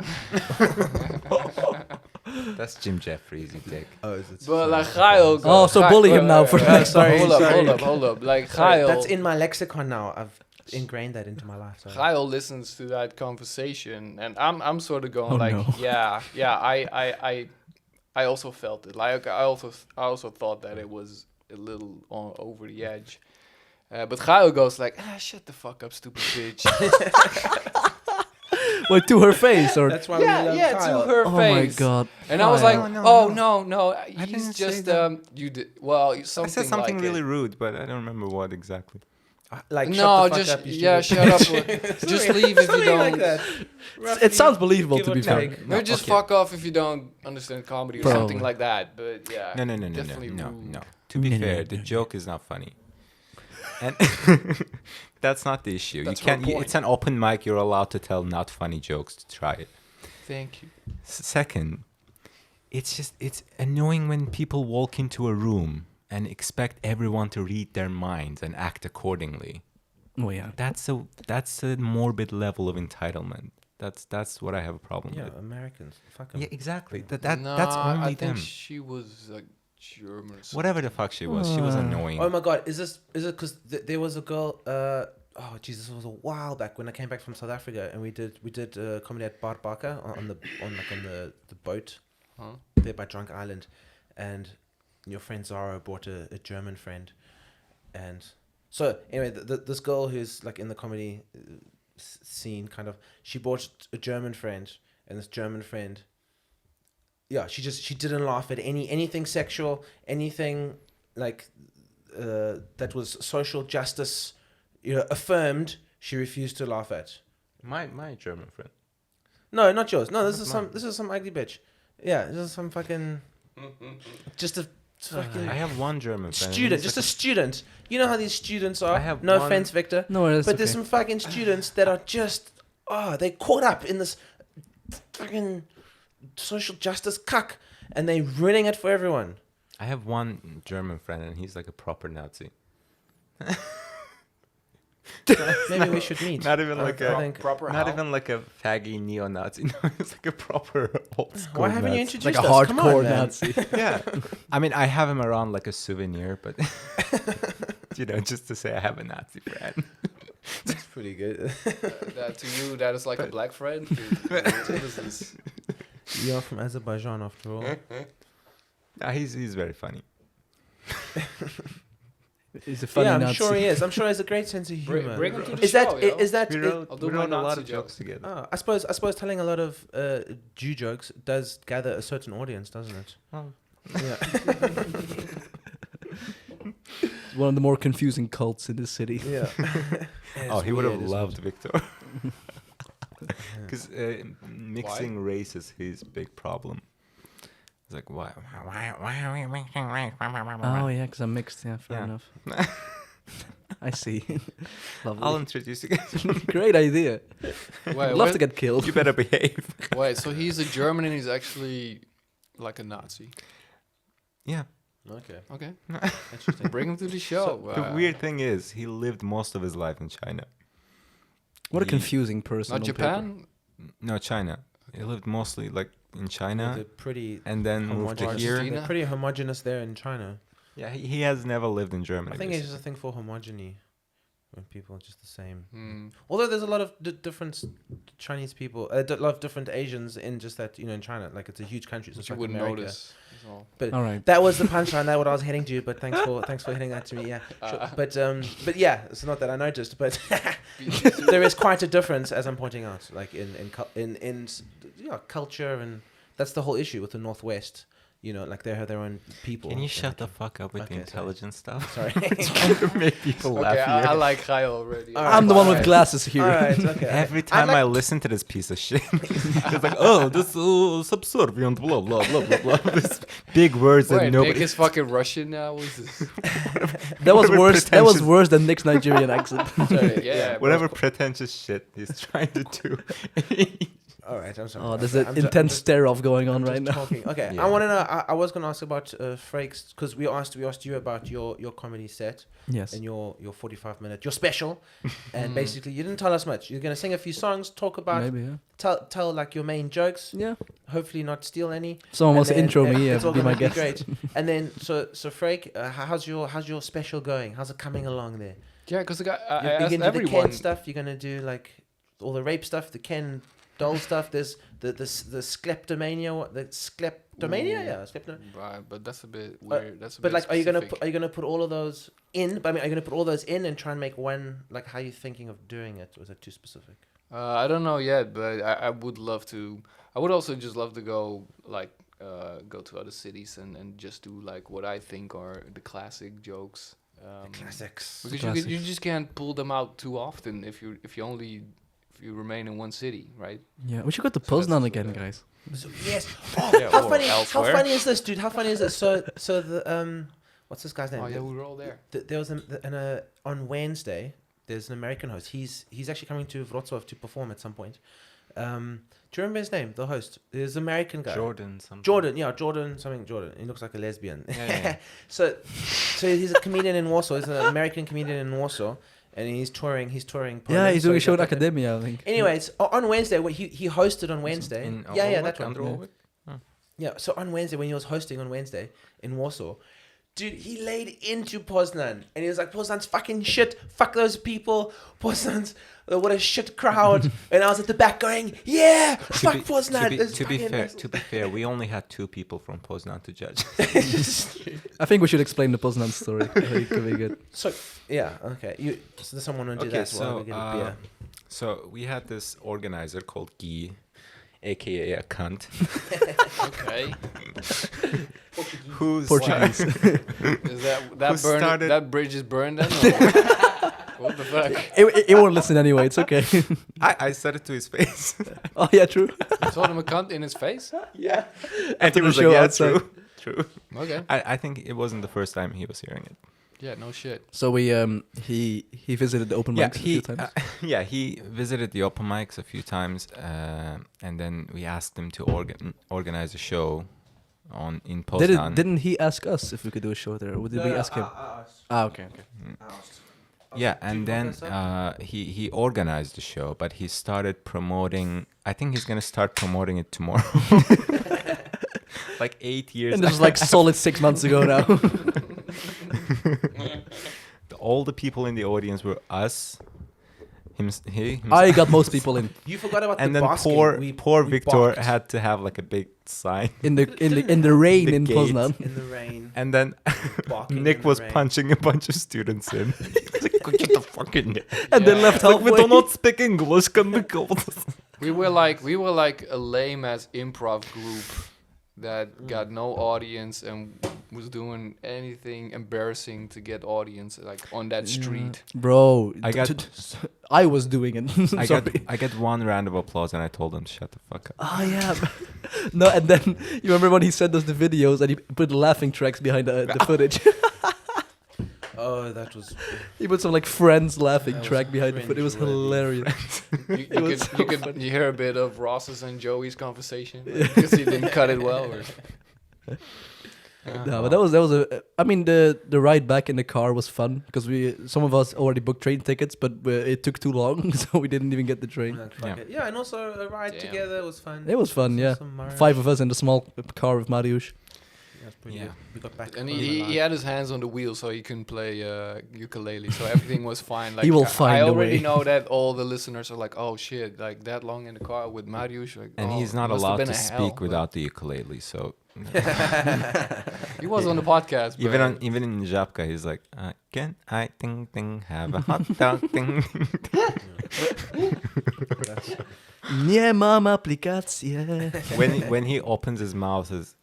That's Jim Jeffries, you take. Oh, is it? But like Xeyal, Oh, so bully him now for next sorry, time. hold up. Like Sorry, Xeyal, that's in my lexicon now. I've ingrained that into my life. Sorry. Xeyal listens to that conversation, and I'm sort of going Oh, like, no. yeah, I also felt it. Like I also thought that it was a little over the edge. But Xeyal goes like, shut the fuck up, stupid bitch. Wait, to her face or? That's why we love to Kyle. her Oh face. my god. And I was Xeyal. like, no, he's didn't say just that. you did well. I said something like really it. rude, but I don't remember what exactly. Like, No, shut the fuck just up, you yeah, stupid shut up. bitch. Just leave if you Something don't. like that. It sounds believable give to or be fair. take. No, just fuck off if you don't understand comedy or Probably. something like that. But yeah, No. definitely rude. To be No, fair, no, the no. joke is not funny. And that's not the issue. That's you can't. her point. It's an open mic. You're allowed to tell not funny jokes to try it. Thank you. Second, it's annoying when people walk into a room and expect everyone to read their minds and act accordingly. Oh yeah. That's a morbid level of entitlement. That's what I have a problem Yeah, with. Americans. Fuck 'em. Yeah, exactly. No, That's only I them. think she was like German. Or Whatever the fuck she was annoying. Oh my god, is it because there was a girl? Oh Jesus, it was a while back when I came back from South Africa, and we did comedy at Bart Barker on the boat Huh? there by Drunk Island, and your friend Zara brought a German friend, and so anyway, this girl who's like in the comedy scene, kind of, she brought a German friend, and this German friend, yeah, she didn't laugh at anything sexual, anything like that was social justice, affirmed. She refused to laugh at. My German friend. No, not yours. No, this Not is some ugly bitch. Yeah, this is some fucking just a fucking I have one German friend. student, He's just like a student. You know how these students are. I have no one- offense, Victor, No, that's but okay. there's some fucking students that are just they caught up in this fucking social justice cuck, and they ruining it for everyone. I have one German friend, and he's like a proper Nazi. Maybe we should meet. Not even like I a think. Proper not how? even like a faggy neo-Nazi. No, it's like a proper old school. Why haven't you Nazi. introduced like a us? Come on, hardcore man. Nazi. Yeah, I mean, I have him around like a souvenir, but just to say I have a Nazi friend. That's pretty good. That to you, that is like a black friend. What is this? You're from Azerbaijan, after all. He's very funny. He's a funny Yeah, I'm Nazi. sure he is. I'm sure he has a great sense of humor. Bring him to the Is show, that? yo. Is that? We wrote, I'll do we my wrote a lot Nazi of joke. jokes together. Oh, I suppose telling a lot of Jew jokes does gather a certain audience, doesn't it? Well, Yeah. One of the more confusing cults in the city. Yeah. Oh, he would have weird, loved isn't Victor. Because mixing race is his big problem. It's like, why are we mixing race? Oh yeah, because I'm mixed. Yeah, fair Yeah. enough. I see. I'll Lovely. introduce you guys. Great idea. Wait, Love to get killed. You better behave. wait, so he's a German and he's actually like a Nazi. Yeah. Okay. Okay, Interesting. bring him to the show. The weird thing is, he lived most of his life in China. What a He- confusing person. Not on Japan. No, China. He lived mostly like in China, They're pretty and then moved to homogenous. here. Argentina. They're pretty homogenous there in China. Yeah, he has never lived in Germany. I think it's basically. just a thing for homogeny, when people are just the same. Hmm. Although there's a lot of different Chinese people, a lot of different Asians in just that, in China, like it's a huge country. So But it's you like wouldn't America. notice. That's all. All right. That was the punchline. That's what I was heading to. But thanks for hitting that to me. Yeah. Sure. But yeah, it's not that I noticed, but there is quite a difference, as I'm pointing out, like in culture, and that's the whole issue with the Northwest. Like they have their own people. Can you and shut the like- fuck up with the Okay, sorry. intelligent stuff? Sorry. Trying to make people Okay, laugh here. I like Xeyal already. All I'm the one with Alright. glasses here. All right. Okay. Every I'm time like- I listen to this piece of shit, it's like, oh, this subservient, blah blah blah blah blah. This big words that Wait, Nick nobody. is fucking Russian now. What's this? That was Whatever worse. That was pretentious- worse than Nick's Nigerian accent. Sorry, yeah, Whatever pretentious shit he's trying to do. All right. I'm sorry. Oh, there's I'm an ju- I'm intense just- stare off going on I'm right just now. talking. Okay, Yeah. I want to know. I was going to ask about Freek's, because we asked you about your comedy set Yes. and your 45-minute, your special, and basically you didn't tell us much. You're going to sing a few songs, talk about, Maybe, yeah. tell like your main jokes. Yeah. Hopefully not steal any. Someone wants to And intro then, me, it's all be my gonna be guest. Great. And then so Freek, how's your special going? How's it coming along there? Yeah, because I You're asked going to do the everyone. Ken stuff. You're going to do like all the rape stuff, the Ken doll stuff. There's the skleptomania. The skleptomania, Ooh. yeah, skleptomania. Right, but that's a bit weird. That's a But bit like, specific. are you gonna put all of those in? But I mean, are you gonna put all those in and try and make one? Like, how are you thinking of doing it? Or is it too specific? I don't know yet, but I would love to. I would also just love to go go to other cities and just do like what I think are the classic jokes. Classics. Because you just can't pull them out too often if you remain in one city, right? Yeah, we should go to So that's Poznan also again, there. guys. So, yes. Oh, Yeah, how or funny! How elsewhere. funny is this, dude? How funny is this? So the what's this guy's name? Oh yeah, we were all there. There was on Wednesday. There's an American host. He's actually coming to Wroclaw to perform at some point. Do you remember his name? The host. There's an American guy. Jordan, something. Jordan, something Jordan. He looks like a lesbian. Yeah, yeah. So he's a comedian in Warsaw. He's an American comedian in Warsaw, and he's touring. He's touring. Yeah, Poland, he's so doing a show at got that- Academia, I think. Anyways, on Wednesday, he hosted on Wednesday. In Yeah, Orwick, that's one. under Orwick? Yeah, so on Wednesday, when he was hosting on Wednesday in Warsaw, dude, he laid into Poznan. And he was like, Poznan's fucking shit. Fuck those people. Poznan's, what a shit crowd. And I was at the back going, yeah, fuck Poznan. It's To be fucking fair, we only had 2 people from Poznan to judge. I think we should explain the Poznan story. It could be good. So, yeah, okay. So there's someone who do Okay, that while we so get a beer. so we had this organizer called Guy, aka a cunt, Okay. who's Portuguese. Is that Who started- that bridge is burned then? Or what the fuck? It won't listen anyway, it's okay. I said it to his face, Oh, yeah, true. You told him a cunt in his face? Yeah. and he the was show like, "Yeah, outside. true." Okay. I think it wasn't the first time he was hearing it. Yeah, no shit. So he visited the open mics a few times. He visited the open mics a few times, and then we asked him to organize a show in Poznan. Didn't he ask us if we could do a show there, or did we ask him? Okay. Yeah, and you then organize he organized the show, but he started promoting. I think he's gonna start promoting it tomorrow. Like 8 years. And this was like solid 6 months ago now. All the people in the audience were us. He. I got most people in You forgot about And the then basking. poor We Victor balked had to have like a big sign, in the rain The in gate. Poznan. in the rain. and then Barking in Nick the was rain. punching a bunch of students in. He's like, get the fuck in there. And then Yeah. left Like, we halfway. do not speak English, can we go? We were like a lame ass improv group that got no audience and was doing anything embarrassing to get audience, like on that street. Bro, I I was doing it. I get one round of applause, and I told him to shut the fuck up. Oh yeah. No, and then you remember when he sent us the videos and he put laughing tracks behind the footage. Oh, that was. He put some like Friends laughing That was track behind the footage. It was cringe-worthy. hilarious. You hear a bit of Ross's and Joey's conversation because he didn't cut it well. Or... No, but that was I mean the ride back in the car was fun because some of us already booked train tickets, but it took too long, so we didn't even get the train. Yeah, and also a ride Damn. together was fun. It was fun, yeah. Some Mariooshh. 5 of us in the small car with Mariooshh. Yeah, it's pretty Yeah. good. We got back. And home he alive. had his hands on the wheel, so he couldn't play ukulele. So everything was fine. Like He will I find a already way. know that all the listeners are like, "Oh shit!" Like that long in the car with Mariooshh. Like, And oh, he's not must have allowed been to a speak hell, but without the ukulele. So He was on the podcast. even in Japka, he's like, "Can I ting have a hot dog ting?" Nie mam aplikację. when he opens his mouth, is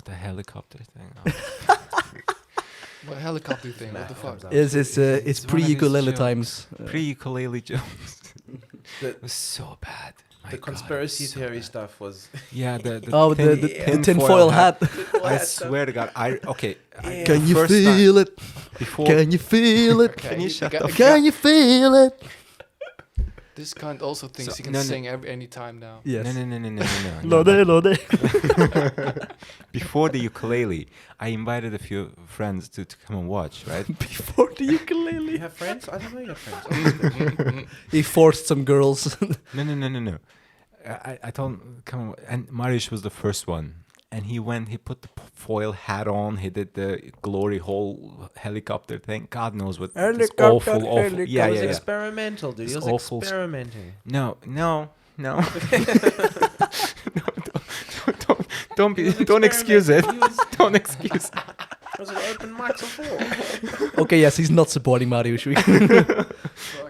the helicopter thing. Oh. What helicopter thing? What the Math fuck? comes out. It's It's one of his pre-ukulele jokes. times. Pre-ukulele jokes. The- It was so bad. My The God, conspiracy it was so theory bad. stuff was. Yeah, the the tinfoil hat. I swear to God, Can you first time- feel it? before Can you feel it? Can you shut the Can you feel it? This cunt also thinks So- he can no, no. sing any time now. Yes. No. Lode. Before the ukulele, I invited a few friends to come and watch, right? Before the You ukulele. have friends? I don't know you have friends. He forced some girls. No. I told him, come on. And Mariooshh was the first one. And he put the foil hat on. He did the glory hole helicopter thing. God knows what. This awful. Yeah, It was yeah. experimental, dude. It's He was awful. experimenting. No. He was Don't excuse it. experimenting. He was- Don't excuse it. It was an open mic before. Okay, yes, he's not supporting Mariooshh.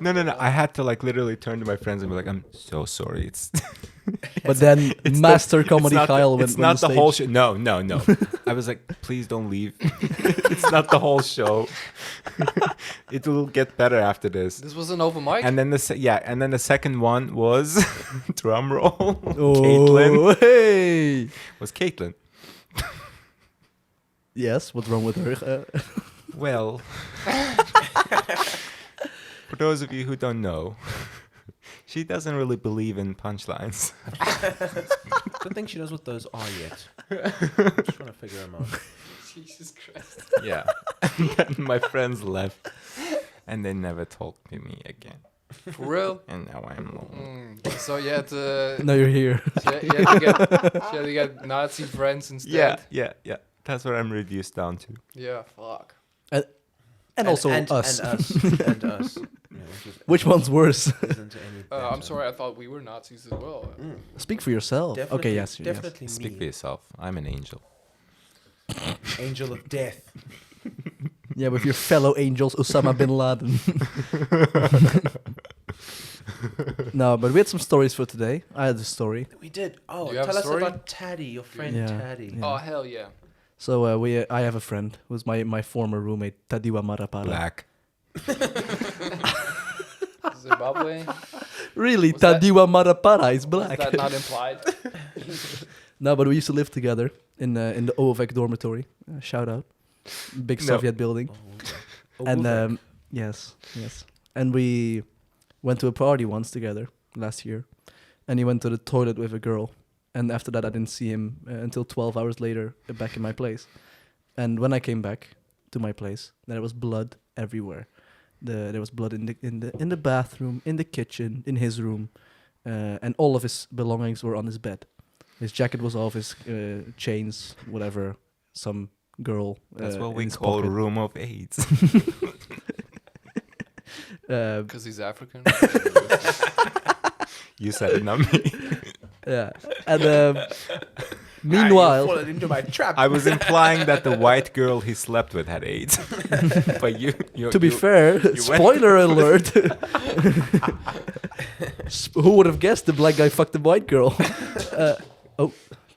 No. I had to literally turn to my friends and be like, I'm so sorry. It's But then It's Master it's Comedy not Kyle the, went it's on not the the whole stage. show. No. I was like, please don't leave. It's not the whole show. It will get better after this. This was an open mic. And then the second one was drum roll. Oh, Caitlin hey. was Caitlin. Yes, what's wrong with her? Well, for those of you who don't know, she doesn't really believe in punchlines. I don't think she knows what those are yet. I'm just trying to figure them out. Jesus Christ. Yeah. And then my friends left, and they never talked to me again. For real? And now I'm alone. So you had to, No, you're here. you had to get Nazi friends instead. Yeah. That's what I'm reduced down to. Yeah, fuck. And also and us. And us. Which one's worse? I'm sorry, I thought we were Nazis as well. Speak for yourself. Okay, yes. Definitely Speak for me. yourself. I'm an angel. Angel of death. Yeah, with your fellow angels, Osama bin Laden. No, but we had some stories for today. I had a story. We did. Oh, You have tell a us story? about Taddy, your friend Yeah. Taddy. Yeah. Oh, hell yeah. So I have a friend who's my former roommate, Tadiwa Marapara. Black. Zimbabwe? Really, Was that- Tadiwa Marapara is Is black. that not implied? No, but we used to live together in the OVEC dormitory. Shout out, big No. Soviet building. And yes. And we went to a party once together last year, and he went to the toilet with a girl. And after that, I didn't see him until 12 hours later back in my place. And when I came back to my place, there was blood everywhere. There was blood in the bathroom, in the kitchen, in his room, and all of his belongings were on his bed. His jacket was off, his chains, whatever. Some girl. That's what in we his call pocket. room of AIDS. Because he's African? You said it, not me. Yeah, and meanwhile, fallen into my trap. I was implying that the white girl he slept with had AIDS. But you to be fair, went- spoiler alert. Who would have guessed the black guy fucked the white girl?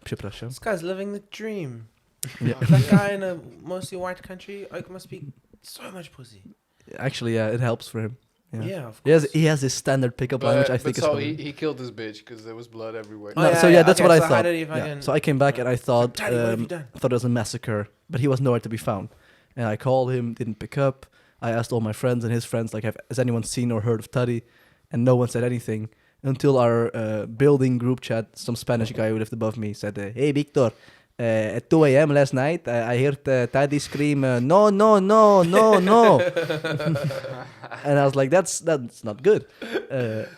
przepraszam. This guy's living the dream. Yeah. That guy in a mostly white country must be so much pussy. Actually, yeah, it helps for him. Yeah, of He course. has this standard pickup line, which I think is so funny. he killed this bitch because there was blood everywhere. Oh, No, yeah, so yeah, that's okay, what I so how thought. did he Yeah. fucking- So I came back and I thought, Daddy, what have you done? I thought it was a massacre, but he was nowhere to be found. And I called him, didn't pick up. I asked all my friends and his friends, like, has anyone seen or heard of Taddy? And no one said anything until our building group chat. Some Spanish guy who lived above me said, "Hey, Victor, at 2 a.m. last night, I heard Taddy scream, no, no, no, no, no." And I was like, that's not good.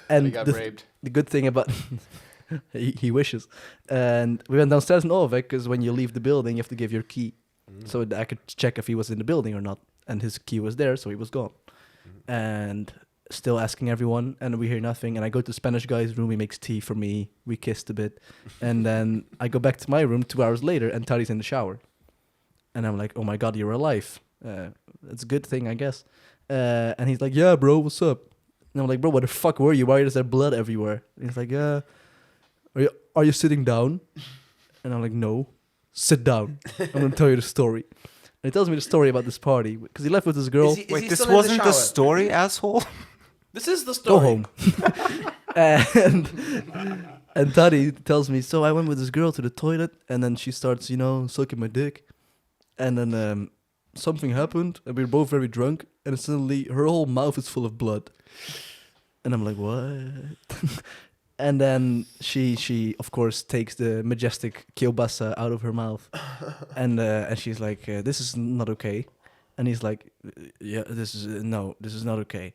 And He got raped. the good thing about he wishes. And we went downstairs in Ovek because when you leave the building, you have to give your key. So that I could check if he was in the building or not. And his key was there, so he was gone. And still asking everyone, and we hear nothing. And I go to the Spanish guy's room, he makes tea for me. We kissed a bit. And then I go back to my room 2 hours later, and Tari's in the shower. And I'm like, oh my God, you're alive. That's a good thing, I guess. And he's like, yeah, bro, what's up? And I'm like, bro, what the fuck were you? Why is there blood everywhere? And he's like, yeah. Are you sitting down? And I'm like, no. Sit down. I'm going to tell you the story. And he tells me the story about this party. Because he left with this girl. Is he Wait, this still in the wasn't the shower? story, asshole? This is the Go story. home. and Tari tells me, so I went with this girl to the toilet. And then she starts, sucking my dick. And then something happened. And we were both very drunk. And suddenly her whole mouth is full of blood. And I'm like, what? And then she of course takes the majestic kielbasa out of her mouth, and she's like, "This is not okay," and he's like, "Yeah, this is not okay,"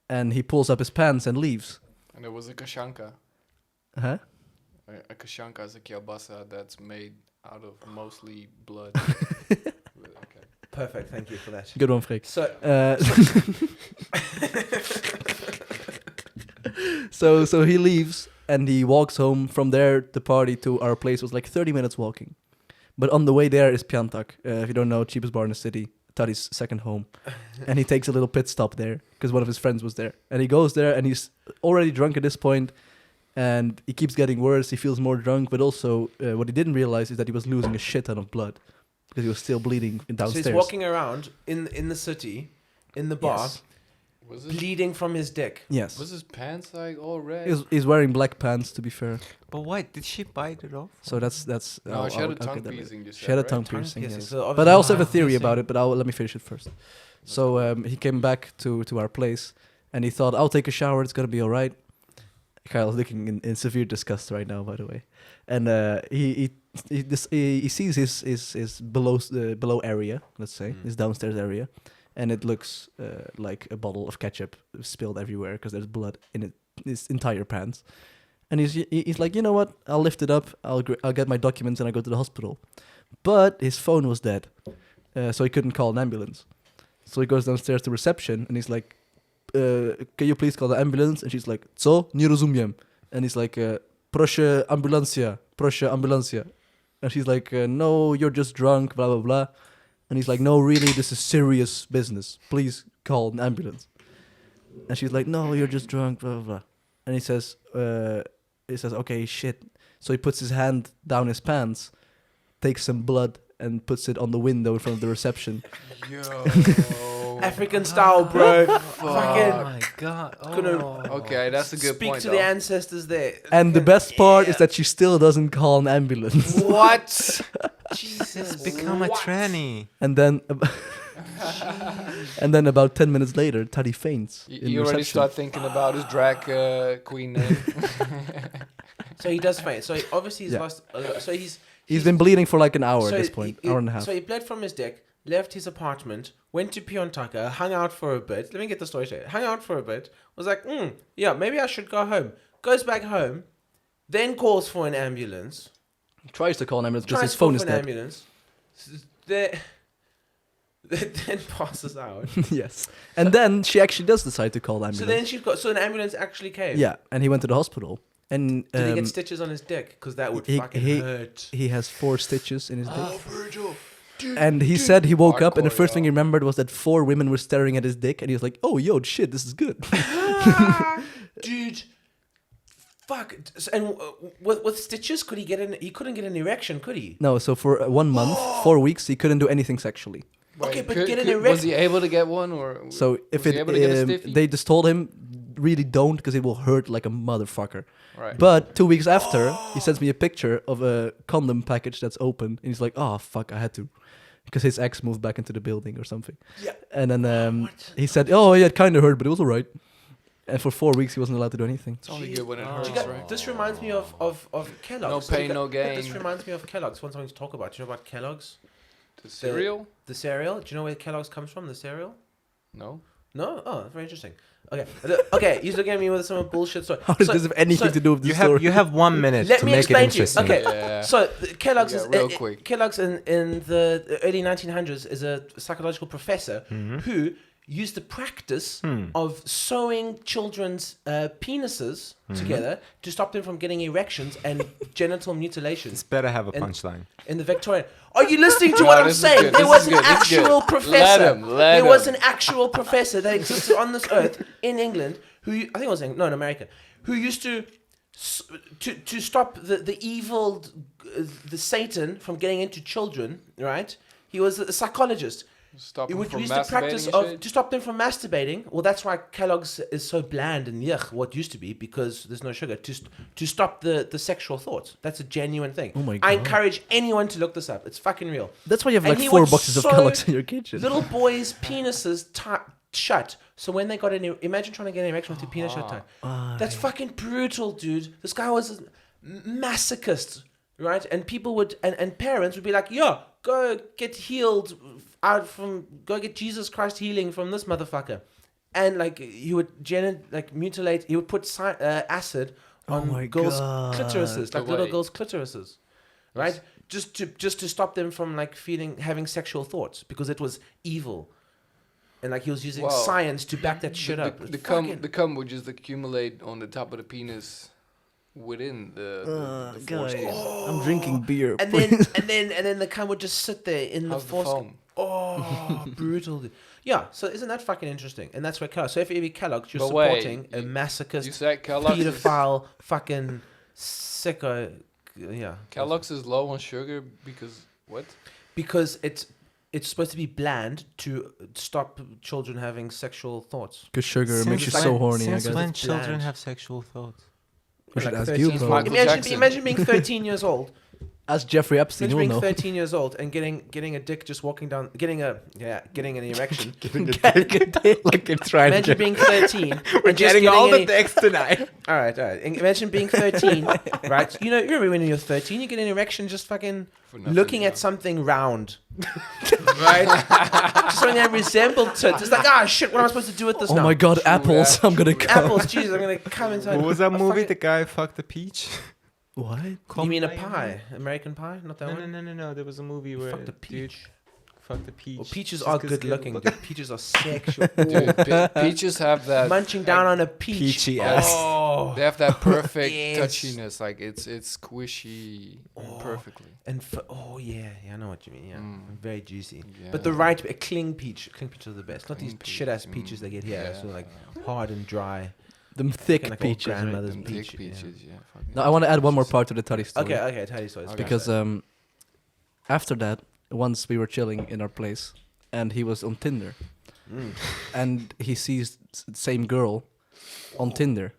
and he pulls up his pants and leaves. And there was a kashanka. Huh? A kashanka is a kielbasa that's made out of mostly blood. Okay. Perfect, thank you for that. Good one, Freek. So, So he leaves and he walks home. From there, the party to our place was like 30 minutes walking. But on the way there is Piantak. If you don't know, cheapest bar in the city. Tari's second home. And he takes a little pit stop there because one of his friends was there. And he goes there and he's already drunk at this point. And he keeps getting worse. He feels more drunk. But also, what he didn't realize is that he was losing a shit ton of blood. Because he was still bleeding downstairs. so he's walking around in the city, in the bar, Yes. Was it? bleeding from his dick. Yes. Was his pants like all red? He's wearing black pants, to be fair. But why? Did she bite it off? So that's. No, she had a I'll tongue get that later. piercing. You She had a said, tongue right? piercing, yes. So But I also have a obviously- theory about it, but let me finish it first. So he came back to our place, and he thought, I'll take a shower, it's going to be all right. Kyle's looking in severe disgust right now, by the way. And he sees his below area, let's say, his downstairs area, and it looks like a bottle of ketchup spilled everywhere because there's blood in his entire pants. And he's like, you know what? I'll lift it up. I'll get my documents and I go to the hospital. But his phone was dead, so he couldn't call an ambulance. So he goes downstairs to reception and he's like, can you please call the ambulance? And she's like, co? Nie rozumiem. And he's like, proszę ambulancia. And she's like, no, you're just drunk, blah, blah, blah. And he's like, no, really, this is serious business. Please call an ambulance. And she's like, no, you're just drunk, blah, blah, blah. And he says, okay, shit. So he puts his hand down his pants, takes some blood, and puts it on the window in front of the reception. Yo. African style, bro. Oh Fucking my god. Okay, that's a good speak point. to the ancestors there. And the best part is that she still doesn't call an ambulance. What? Jesus, Become a tranny. And then, and then about 10 minutes later, Taddy faints. in You already reception. start thinking about his drag queen name. So he does faint. So obviously he's Yeah. lost. So He's been bleeding for like an hour so at this he- point, he- hour and a half. So he bled from his dick, left his apartment, went to Piontaka, hung out for a bit. Let me get the story straight. Hung out for a bit. Was like, yeah, maybe I should go home. Goes back home, then calls for an ambulance. Tries to call an ambulance because Tries his to call phone is for an dead. ambulance. Then passes out. Yes. And then she actually does decide to call the So ambulance. then an ambulance actually came. Yeah, and he went to the hospital. And Did he get stitches on his dick? Because that would fucking hurt. he has 4 stitches in his dick. Oh, Virgil. Dude, And he said he woke up and the Hardcore, first thing he yo. remembered was that 4 women were staring at his dick and he was like, oh, yo, shit, this is good. Dude, Fuck. And with stitches, could he get an? He couldn't get an erection, could he? No, so for 1 month, 4 weeks, he couldn't do anything sexually. Okay, but Could- get an could- erection. Was he able to get one, or So if was he able to get a stiffy? they just told him, really don't, because it will hurt like a motherfucker. Right. But 2 weeks after, he sends me a picture of a condom package that's open, and he's like, "Oh fuck, I had to," because his ex moved back into the building or something. Yeah. And then he said, "Oh yeah, it kind of hurt, but it was alright." And for 4 weeks, he wasn't allowed to do anything. It's only Jeez. good when it Do hurts, you get- right? This reminds me of Kellogg's. No pain, You no gain. This reminds me of Kellogg's. Want something to talk about? Do you know about Kellogg's? The cereal? The cereal. Do you know where Kellogg's comes from? The cereal? No. No. Oh, very interesting. Okay. Okay. You're looking at me with some bullshit story. How does So- this have anything so to do with the You story? have 1 minute Let to me make it explain to you. interesting. Okay. Yeah. So Kellogg's Yeah, is real quick. Kellogg's in the early 1900s is a psychological professor who used the practice of sewing children's penises together to stop them from getting erections and genital mutilations It's better have a And- punchline. in the Victorian. Are you listening to No, what I'm this is saying? good, There this was is an good, this is good. actual professor. Let There was him. an actual professor that existed on this earth in England who I think it was in America, who used to stop the evil, the Satan from getting into children. Right? He was a psychologist. Stop He him would from use the practice masturbating of and shit? to stop them from masturbating. Well, that's why Kellogg's is so bland and yuck, what used to be, because there's no sugar. To stop the sexual thoughts. That's a genuine thing. Oh my I God. encourage anyone to look this up. It's fucking real. That's why you have And like he 4 would boxes of sew Kellogg's in your kitchen. Little boys' penises shut. So when they got an imagine trying to get an erection with your penis shut time. That's fucking brutal, dude. This guy was a masochist, right? And people would and parents would be like, "Yo, go get healed go get Jesus Christ healing from this motherfucker." And like he would mutilate. He would put acid on my girls' God. clitorises, like No little way. girls' clitorises, right? Just to stop them from like having sexual thoughts because it was evil. And like he was using Wow. science to back that shit up. The It's cum would just accumulate on the top of the penis within the foreskin. I'm drinking beer. and then the cum would just sit there in How's the the foreskin. foam? Oh, brutal. Yeah, so isn't that fucking interesting? And that's where Kellogg. So if you be Kellogg's, you're But wait, supporting a You masochist, said Kellogg's is, pedophile, fucking sicko. Yeah. Kellogg's is low on sugar because what? Because it's supposed to be bland to stop children having sexual thoughts. Because sugar makes you when- so horny, I Since guess. when It's children bland. have sexual thoughts? We should Like ask 13, you, bro. Michael Jackson. Imagine being 13 years old. Ask Jeffrey Epstein, Imagine he'll being know. 13 years old and getting a dick just walking down, getting an erection. Like it's right. Imagine being 13. We're Getting all the dicks tonight. All right. Imagine being 13, right? You remember when you're 13, you get an erection just fucking For nothing, looking yeah. at something round, right? Just something that resembled tits. It's like, shit, what am I supposed to do with this Oh now? my god, True apples! that, I'm gonna true come. Apples, Jesus, I'm gonna come inside. What was that a movie? fucking- The guy fucked a peach. What? You mean a pie? American Pie? Not that one? No. There was a movie where Fuck the dude peach. fucked a peach. Well, peaches Just are 'cause good they looking. look- Dude. Peaches are sexual. Dude, peaches have that. Munching down on a peach. Peachy ass. Oh. They have that perfect Yes. touchiness, like it's squishy perfectly. And yeah, I know what you mean. Yeah, very juicy. Yeah. But the right a cling peach are the best. Not these Cling peach, shit ass peaches they get here. yeah. So like hard and dry. Them thick Like old peaches. Right? grandmother's Them peach. thick peaches, yeah. No, I want to add one more part to the Toddy story. Okay, tell you stories. Okay. Because after that, once we were chilling in our place, and he was on Tinder, and he sees the same girl on Tinder,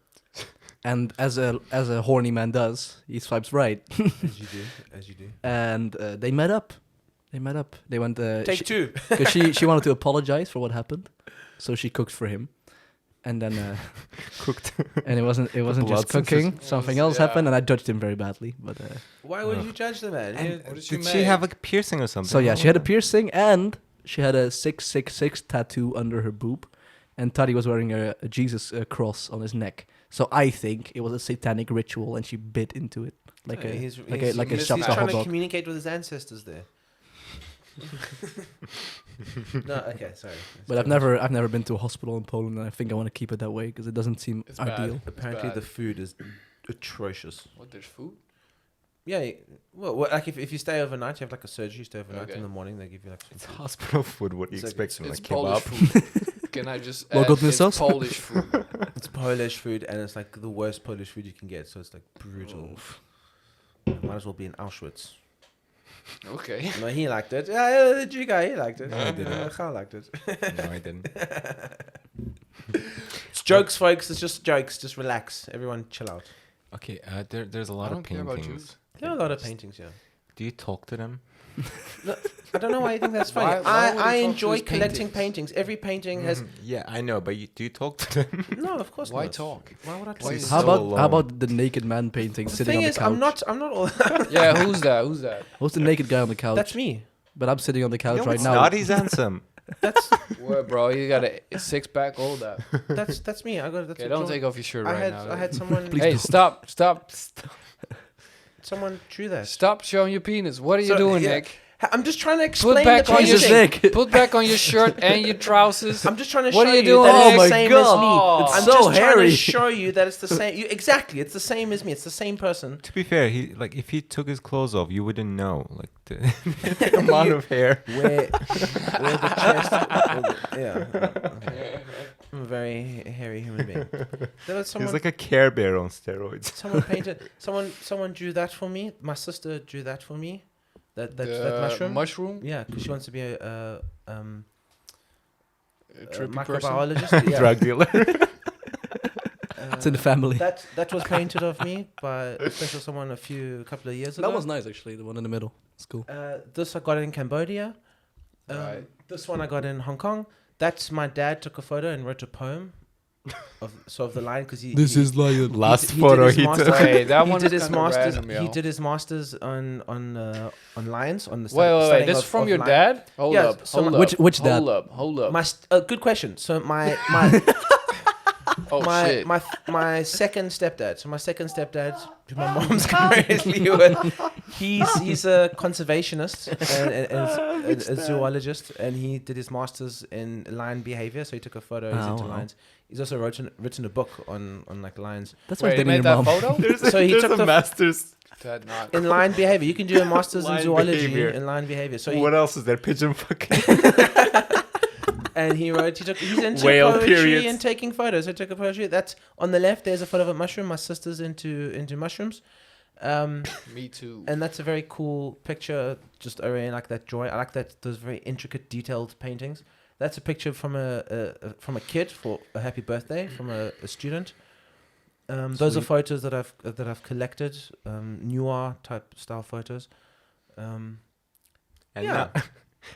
and as a horny man does, he swipes right, as you do. and they met up. They went. Take two. Because she wanted to apologize for what happened, so she cooked for him, and then Cooked. and it wasn't blood just cooking. Something else yeah. happened, and I judged him very badly. But Why would you judge the man? And What did she did she make? have a piercing or something? so yeah, she had a piercing and she had a 666 tattoo under her boob, and Toddy was wearing a Jesus cross on his neck. So I think it was a satanic ritual, and she bit into it like a he's sharp trying hot to dog. communicate with his ancestors there. No, okay, sorry. But I've never been to a hospital in Poland, and I think I want to keep it that way because it doesn't seem It's bad. ideal. Apparently, bad. the food is atrocious. What, there's food? Yeah, well, like if you stay overnight, you have like a surgery. You stay overnight Okay. in the morning. They give you like. It's hospital food. What do you It's like- expect from It's like Polish kebab? food. Can I just Well, add, goodness it's sauce? Polish food. It's Polish food, and it's like the worst Polish food you can get. So it's like brutal. Might as well be in Auschwitz. Okay. No, he liked it. Yeah, the Jew guy, he liked it. No, I didn't. Chal liked it. No, I didn't. It's jokes, folks. It's just jokes. Just relax. Everyone, chill out. Okay, there's a I lot of don't care about paintings. Jews. There are a lot of paintings, yeah. Do you talk to them? I don't know why you think that's funny. Why would he I talk to enjoy his collecting paintings? paintings. Every painting has. Yeah, I know, but do you talk to them? No, of course Why not. talk? Why would I talk? Why to is you? How so about alone. how about the naked man painting The sitting thing on the is, couch? I'm not all. Yeah, who's that? Who's that? Who's the naked guy on the couch? That's me. But I'm sitting on the couch No, right it's now. not. He's handsome. That's What, bro? You got a 6-pack? All that. that's me. I got. That's Okay, a don't draw- take off your shirt I right had now. I had someone. Please Hey, don't. stop! Someone drew that. Stop showing your penis. What are you So, doing, yeah. Nick? I'm just trying to explain back the on your painting. Nick. Put back on your shirt and your trousers. I'm just trying to What show are you you doing? that Oh it's the my same God. as me. It's I'm so just trying hairy. to show you that it's the same. Exactly, it's the same as me. It's the same person. To be fair, if he took his clothes off, you wouldn't know the amount of hair. Where the chest. Yeah. I'm a very hairy human being. There was He's someone. like a Care Bear on steroids. Someone painted. Someone drew that for me. My sister drew that for me. That mushroom. Mushroom? Yeah, because she wants to be a Trippy person? microbiologist. Yeah. Drug dealer. It's in the family. That was painted of me by a special someone a couple of years ago. That was nice, actually. The one in the middle. It's cool. This I got in Cambodia. Right. This one I got in Hong Kong. That's my dad took a photo and wrote a poem of the line because he. lion. Last he photo did his he master- took. Hey, that he one did is his kinda masters. random, yo. He did his masters on lions on the. Wait. studying This is of- from of your lion. dad? Hold Yes, up. so Hold my- up. Which dad? Hold up. My good question. So my Oh, shit. my second stepdad. So my second stepdad, who my mom's currently with, he's a conservationist and a zoologist, and he did his masters in lion behavior. So he took a photo. He's Oh, into wow. lions. He's also written a book on like lions. That's why Wait, he's he dating made your that mom. photo? So he There's took a the master's. That not. in lion behavior. You can do a master's in Lion zoology behavior. in lion behavior. So What else is there? Pigeon fucking. and he's into Whale poetry periods. and taking photos. I took a poetry. That's on the left. There's a photo of a mushroom. My sister's into mushrooms. Me too. And that's a very cool picture. Just I really like that joy. I like those very intricate, detailed paintings. That's a picture from a kid for a happy birthday from a student. Those are Sweet. photos that I've collected. Noir type style photos. And Yeah.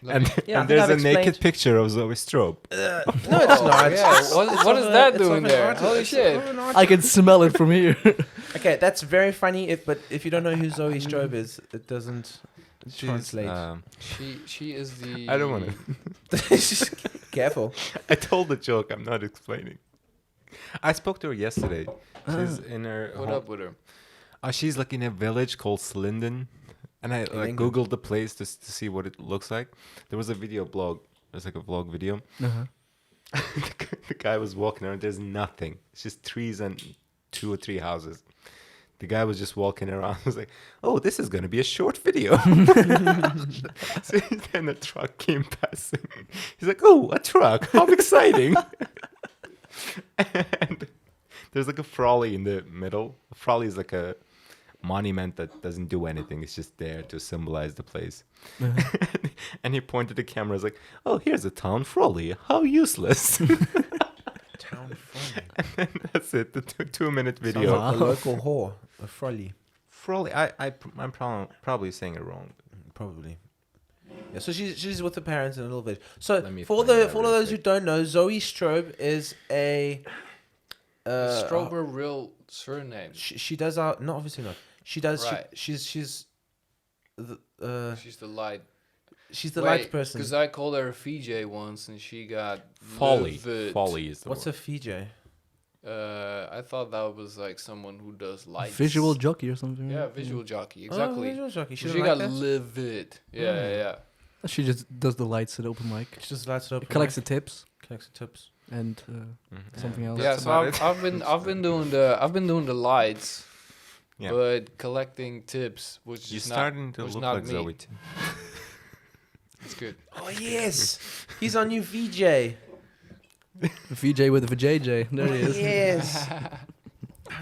and Yeah, I and think there's I've a naked explained- picture of Zoe Strobe. No, it's not. Yeah, It's what of is a- that it's doing of an there? artist. Holy It's shit. of an artist. I can smell it from here. Okay, that's very funny. But if you don't know who Zoe Strobe is, it doesn't translate. She is the. I don't want to. Careful. I told the joke. I'm not explaining. I spoke to her yesterday. She's in her. What up with her? She's like in a village called Slinden, and I like England. googled the place to see what it looks like. There was a video blog. There's like a vlog video. Uh-huh. The guy was walking around. There's nothing. It's just trees and 2 or 3 houses. The guy was just walking around. I was like, "Oh, this is gonna be a short video." So then a truck came passing. He's like, "Oh, a truck! How exciting!" And there's like a trolley in the middle. A trolley is like a monument that doesn't do anything. It's just there to symbolize the place. And he pointed the camera. He's like, "Oh, here's a town trolley. How useless!" Town Frolly. And that's it. The 2-minute Sounds video. like a local whore. A Frolly. Froley. I'm probably saying it wrong. Probably. Yeah, so she's with the parents in a little bit. So Let me for find that all real of those who quick. don't know, Zoe Strobe is a Is Strobe her real surname? she does our no obviously not. She does Right. she's the She's the light. she's the light person. Because I called her Fiji once and she got Folly. livid. Folly is the What's word. a Fiji? I thought that was like someone who does lights. Visual jockey or something. Yeah, visual jockey. Oh, Exactly. visual jockey. She, She doesn't got like that? livid. Yeah, yeah. She just does the lights at open mic. She just lights it up. Collects the tips collects the tips. and Mhm. something else. Yeah, That's so about I've been doing the lights, Yeah. but collecting tips was You're just starting not, to was look not like me. Zoe too. It's good. Oh yes, he's our new VJ. VJ with the VJJ. There he is. Yes.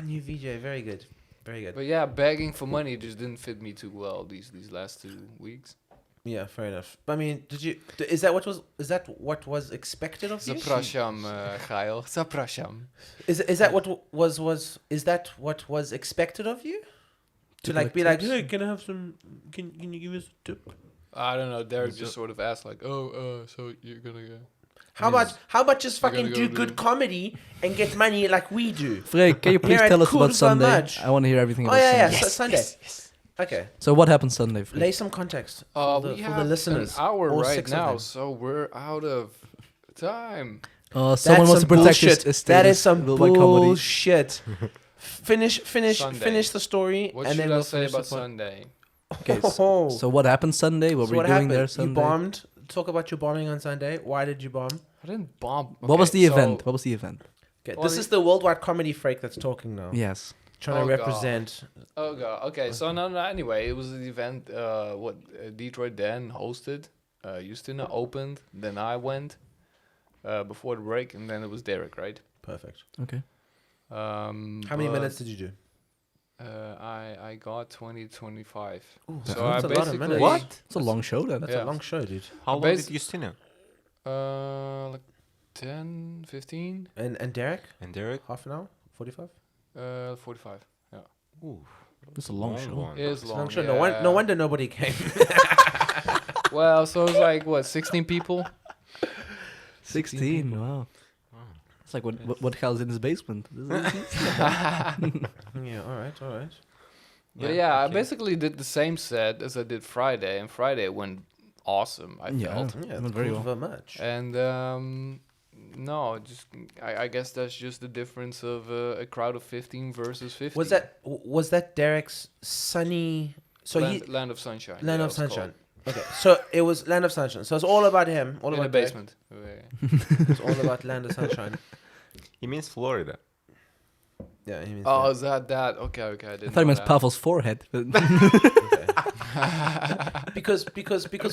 New VJ, very good, very good. But yeah, begging for money just didn't fit me too well these last 2 weeks. Yeah, fair enough. I mean, is that what was expected of you? Zapraszam, Xeyal. Zapraszam. Is that what was expected of you? To like be like, hey, can I have some? Can you give us a tip? I don't know. Derek just sort of asked like, so you're gonna go. How about just fucking do good comedy and get money like we do? Freek, can you please Here tell at us Cour about Va Sunday? Much. I want to hear everything Oh about yeah, Sunday. so Sunday. Yes. Okay. So what happened Sunday, Freek? Lay some context for We the have listeners. an hour all right 6 of now, them. so we're out of time. Someone That's wants to some protect bullshit. his That is status some by comedy. bullshit. Finish Sunday. the story, What and should then I we'll say finish about the pod. Sunday? Okay, Oh. so what happened Sunday? What So were what we doing happened? there You Sunday? bombed. Talk about your bombing on Sunday. Why did you bomb? I didn't bomb. What was Okay, the so- event? What was the event? Okay, Well, this is the worldwide comedy freak that's talking now. Yes. Trying to Oh, God. represent. Oh god. Okay. So no. Anyway, it was an event. Detroit Dan hosted. Justina opened. Then I went. Before the break, and then it was Derek, right? Perfect. Okay. How many minutes did you do? I got 25. Ooh, So that's I a lot of basically minutes. What? It's a long show then. That's Yeah. a long show, dude. How long Bas- did Justina? Like 10, 15, And Derek? And Derek? Half an hour? 45? 45. Ooh, It's a long show. one. It is It's a long. long show. Yeah. No wonder nobody came. Well, so it was like what, 16 people? 16. Wow. It's like what hell's in his basement. Yeah, all right. But yeah, I okay. basically did the same set as I did Friday, and Friday went awesome. I Yeah. felt. Yeah, Went it's very Cour well. Va Much. And no, just I guess that's just the difference of a crowd of 15 versus 50. Was that Derek's sunny? So Land of Sunshine. Land yeah, of it was Sunshine. Okay, so it was Land of Sunshine. So it's all about him. All called. In about the Derek. basement. It's all about Land of Sunshine. He means Florida. Yeah, he means Oh, that. is that? Okay, I I didn't thought he know meant that. Pavel's forehead. But because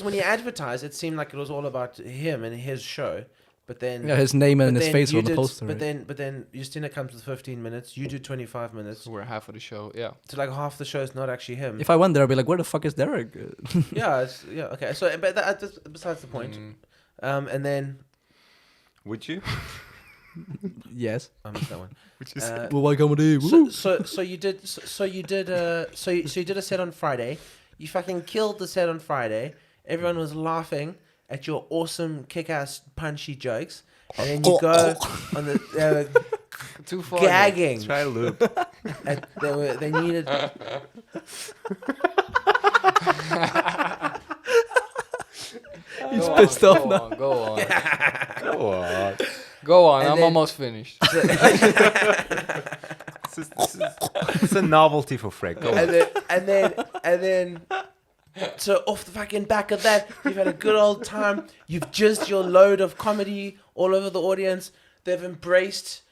when he advertised, it seemed like it was all about him and his show. But then yeah, his name and but his then face you on the did- poster. But right? then Justina comes with 15 minutes. You do 25 minutes. We're half of the show. Yeah. So like half the show is not actually him. If I went there, I'd be like, where the fuck is Derek? Yeah, okay. So but that's besides the point. And then Mm. Would you? Yes. I missed that one. Would you say? Well, why comedy? Woo. So you did a set on Friday. You fucking killed the set on Friday. Everyone was laughing at your awesome kick-ass punchy jokes, and then you go on the Too far. gagging. Try to loop. They needed. He's pissed off now. Go on. Go on. Go on. And I'm then- almost finished. It's a novelty for Freek. Go on. and then. So off the fucking back of that, you've had a good old time. You've jizzed your load of comedy all over the audience. They've braced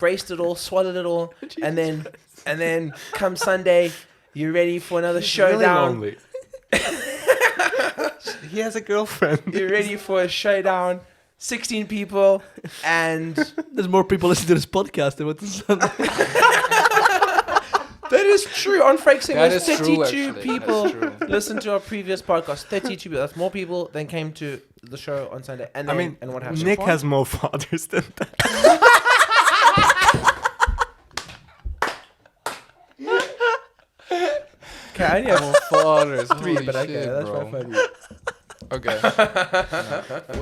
it all, swallowed it all, and then come Sunday, you're ready for another showdown. Really he has a girlfriend. You're ready for a showdown. 16 people, and There's more people listening to this podcast than what this. that is true. On Freek's That there's is true, 32 actually. people That's true. listen to our previous podcast. 32 people. That's more people than came to the show on Sunday. And then, and what happened? Nick has more fathers than that. Okay, I only have More fathers. 3, Holy but okay, shit, that's bro. quite funny. Okay.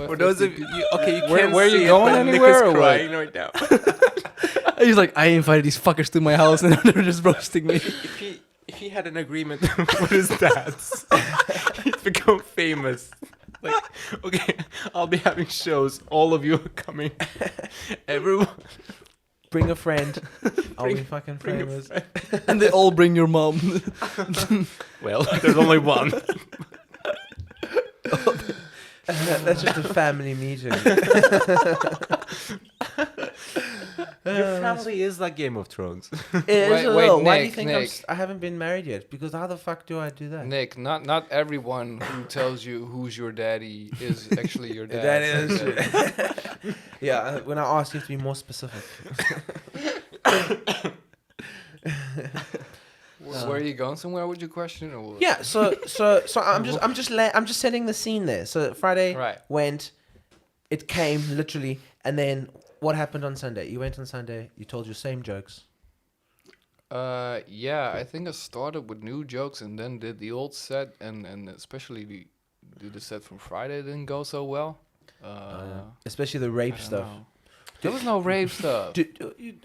For those of you, okay, you Where- can't where you see it, going but anywhere Nick or is what? crying right now. He's like, I invited these fuckers to my house and they're just roasting me. If he had an agreement with his dads, he'd become famous. Like, okay, I'll be having shows. All of you are coming. Everyone. Bring a friend. I'll be Bring- fucking bring a famous. And they all bring your mom. Well, there's only one. That's just a family meeting. Your family is like Game of Thrones. It is Wait, a wait, little. Why do you Nick, think Nick. I haven't been married yet? Because how the fuck do I do that? Nick, not everyone who tells you who's your daddy is actually your dad. That is. Yeah, when I ask you to be more specific. Where are you going somewhere with your question? Or what? Yeah, so I'm just setting the scene there. So Friday Right. went, it came literally, and then what happened on Sunday? You went on Sunday. You told your same jokes. Yeah, I think I started with new jokes and then did the old set, and especially the set from Friday didn't go so well. Especially the I rape don't stuff. know. There was no rape stuff.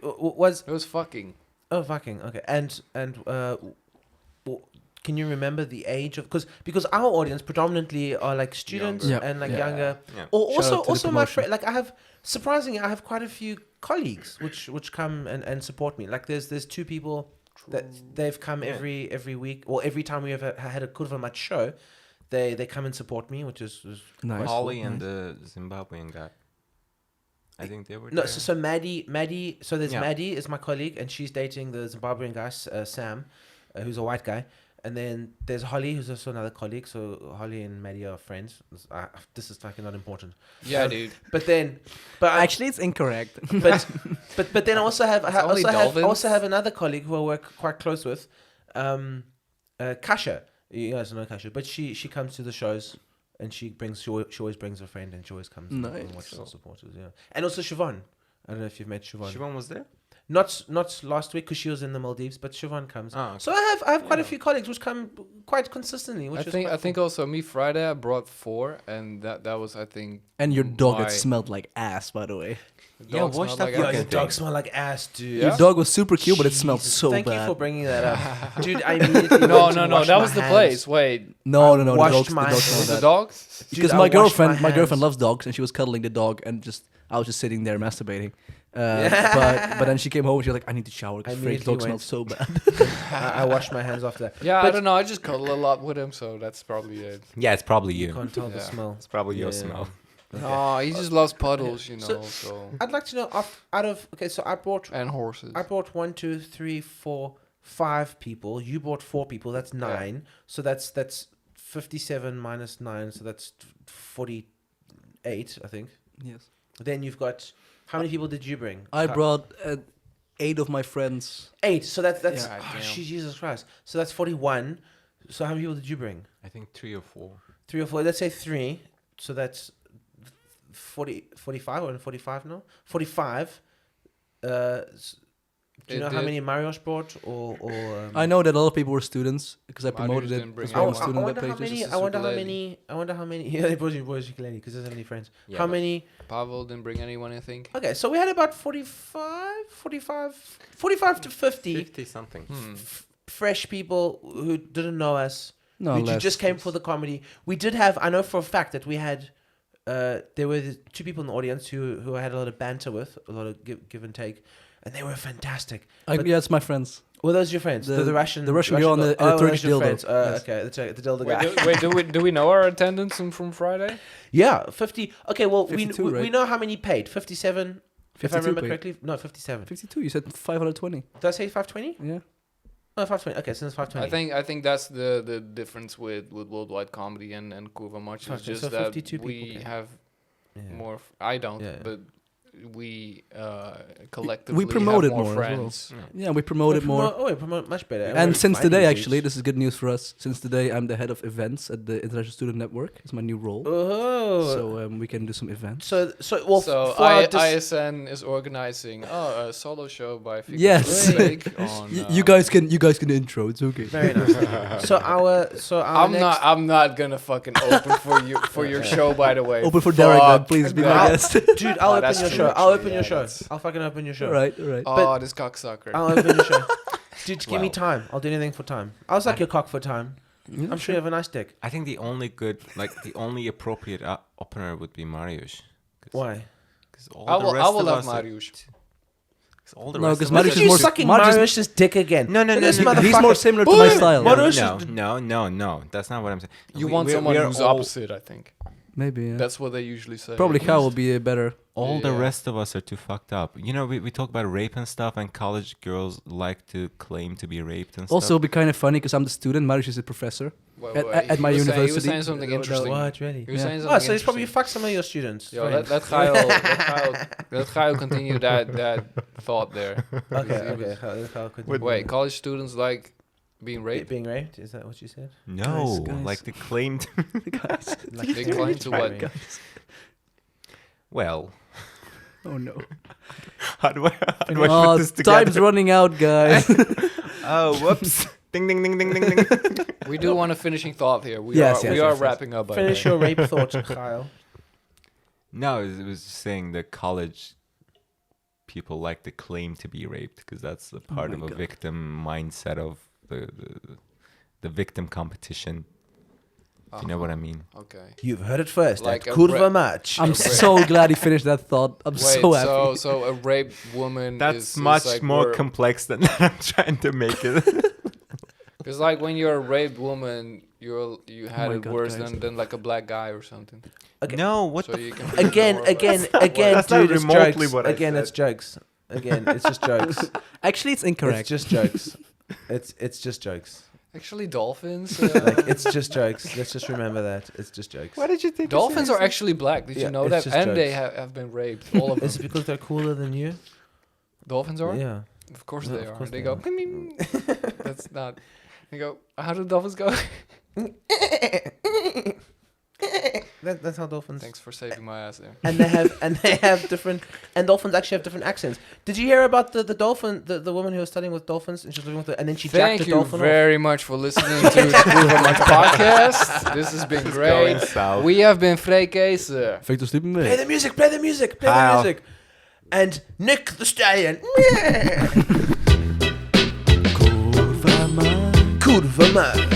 Was It was fucking. oh fucking okay. And can you remember the age of because our audience predominantly are like students Younger. and like Yeah. younger. Yeah. Or Shout out to the also my promotion. friend, like I have surprisingly I have quite a few colleagues which come and support me. Like there's two people that they've come Yeah. every week or every time we have had a Cour Va Much show, they come and support me, which is Nice. Holly and Nice. the Zimbabwean guy. I think they were no. there. So Maddie. So there's Yeah. Maddie is my colleague, and she's dating the Zimbabwean guy Sam, who's a white guy. And then there's Holly, who's also another colleague. So Holly and Maddie are friends. This is fucking not important. Yeah, dude. But I, Actually, it's incorrect. but then I also have It's only dolphins. have another colleague who I work quite close with, Kasha. You guys know Kasha, but she comes to the shows and she always brings a friend and she always comes and Nice. watches the supporters. Yeah, and also Siobhan. I don't know if you've met Siobhan. Siobhan was there? Not last week because she was in the Maldives, but Siobhan comes. Oh, okay. So I have quite a few colleagues which come quite consistently. Which I think also me Friday I brought 4, and that was I think. And your dog my- that smelled like ass, by the way. the Yeah, dog watch smelled that like Yeah, fucking your ass. thing. dog smell like ass, dude. Yeah? Your dog was super cute, but it smelled Jesus, so Thank bad. you for bringing that up, dude. I immediately No, went no, to no. wash That my was the hands. place. Wait, No, the washed dog my smelled hands. the bad. dog? Dude, Because I my washed girlfriend hands. loves dogs, and she was cuddling the dog, and I was just sitting there masturbating. But then she came home and she was like, I need to shower because I Freek's immediately dog smells so bad. I washed my hands after that. Yeah, I But- don't know. I just cuddle a lot with him, so that's probably it. Yeah, it's probably You you. can't tell the Yeah. smell. It's probably your Yeah. smell. No, he just loves puddles, you know. So- So I'd like to know out of okay, so I brought and horses. 1, 2, 3, 4, 5 people. You brought 4 people. That's 9. So that's 57 minus 9. So that's 48, I think. Yes. Then you've got how many people did you bring? I brought 8 of my friends. 8. So that's Yeah, oh, damn. Jesus Christ. So that's 41. So how many people did you bring? I think 3 or 4. 3 or 4. Let's say 3. So that's 45 or 45 now? 45. Do you It know how did- many Mariooshh brought or I know that a lot of people were students because I Mariooshh promoted it didn't bring as I, well anyone. on I student wonder web how pages. many. Just a I wonder how ukulele. many. I wonder how many. Yeah, they brought you boys ukulele because doesn't have any friends. Yeah, how but- many? Pavel didn't bring anyone, I think. Okay, so we had about 45 to 50 50 something. fresh people who didn't know us, No, who less. just came for the comedy. We did have. I know for a fact that we had. There were the 2 people in the audience who I had a lot of banter with, a lot of give and take, and they were fantastic. But- Yeah, it's my friends. Were those your friends? The Russian, the Russian girl and the oh, Turkish those your dildo. friends. Yes. Okay, the dildo guy. Wait, do we know our attendance from Friday? Yeah, 50. Okay, well, 52, we right? know how many paid. 57, if I 52 remember paid. correctly. No, 57. 52. You said 520. Did I say 520? Yeah. No, 520. Okay, since 520. I think that's the difference with worldwide comedy and Cour Va Much. It's Okay, just so that 52 people we came. have Yeah. more. I don't, Yeah, yeah. but we collectively promote have it more more as well. friends. Yeah, we promote it more. We promote much better. And we're since finding today, dudes. actually, this is good news for us. Since today, I'm the head of events at the International Student Network. It's my new role. Oh. So we can do some events. So well, So for our ISN is organizing a solo show by Freek Yes. Freek on, You guys can intro. It's okay. very nice. so our I'm not gonna fucking open for your show, by the way. Open for Derek, then Fuck. please be my I'll- guest. dude, I'll Oh, open that's your true, show. I'll actually, open yeah, your show. that's- I'll fucking open your show. all right, all right. Oh, this cocksucker. I'll open your show. Dude, give me Well. time. I'll do anything for time. I was like your cock for time. I'm sure you have a nice dick. I think the only appropriate opener would be Mariooshh. Why? Because all I the will rest have of us are- Mariooshh. 'cause all the No, rest 'cause of us Look Mariooshh at is you more- sucking Mariooshh is- Marioosh's dick again. No, no, Look no, at this no, no. He's more similar to my style. Marioosh No, is- no, no, no. That's not what I'm saying. You We- want we're- someone we're who's all- opposite, I think. Maybe. Yeah. That's what they usually say. Probably at cow will least. be better. All the Yeah. rest of us are too fucked up. You know, we talk about rape and stuff, and college girls like to claim to be raped and Also, stuff. it'll be kind of funny because I'm the student. Mariooshh is the professor. Wait, at my he was saying- He was university. saying something interesting. What, really? He was Yeah. saying Oh, something so he's probably interesting. fucked some of your students. Yo, Fine. let Xeyal continue that thought there. Okay. How could Wait, college students like being raped? being raped? Is that what you said? No, Guys. like the claim to. Guys. Like They claim to what? Well, Oh no. how do I put Oh, this together? time's running out, guys. Oh, whoops! Ding, ding, ding, ding, ding, ding. We do want a finishing thought here. We Yes, are, yes, we are yes, yes. wrapping up. By Finish the way. your rape thought, Kyle. No, it was just saying that college people like to claim to be raped because that's a part my of a God. victim mindset of the victim competition. If you know what I mean. Okay. You've heard it first. Like Like a Cour Va ra- Much. I'm so glad he finished that thought. I'm Wait, so happy. so a raped woman That's is much like more complex than I'm trying to make it. Because like when you're a raped woman, you had my it God, worse guys. than like a black guy or something. Okay. No, what So the you can be Again, more- again, that's not dude, it's remotely jokes. what I Again, said. it's jokes. Again, it's just jokes. Actually, it's incorrect. It's just jokes. It's just jokes. Actually, dolphins. Like it's just jokes. Let's just remember that. It's just jokes. Why did you think Dolphins are actually black. Did Yeah, you know it's that? just And they jokes. have been raped. All of Is it them. because they're cooler than you? Dolphins are? Yeah. Of course Yeah, they of are. course They they go. are. "Ping, ping." That's not. They go. How do dolphins go? That's how dolphins. Thanks for saving my ass there. And they have different. And dolphins actually have different accents. Did you hear about the dolphin, the woman who was studying with dolphins and she was living with, and then she jacked Thank the you dolphin off? very much for listening to the Cour Va Much podcast. This has been going great. south. We have been Freek Xeyal. Fake to sleep in Play bed. the music. Play the music. Play How? the music. And Nick the Stallion. Cour Va Much. Cour Va Much.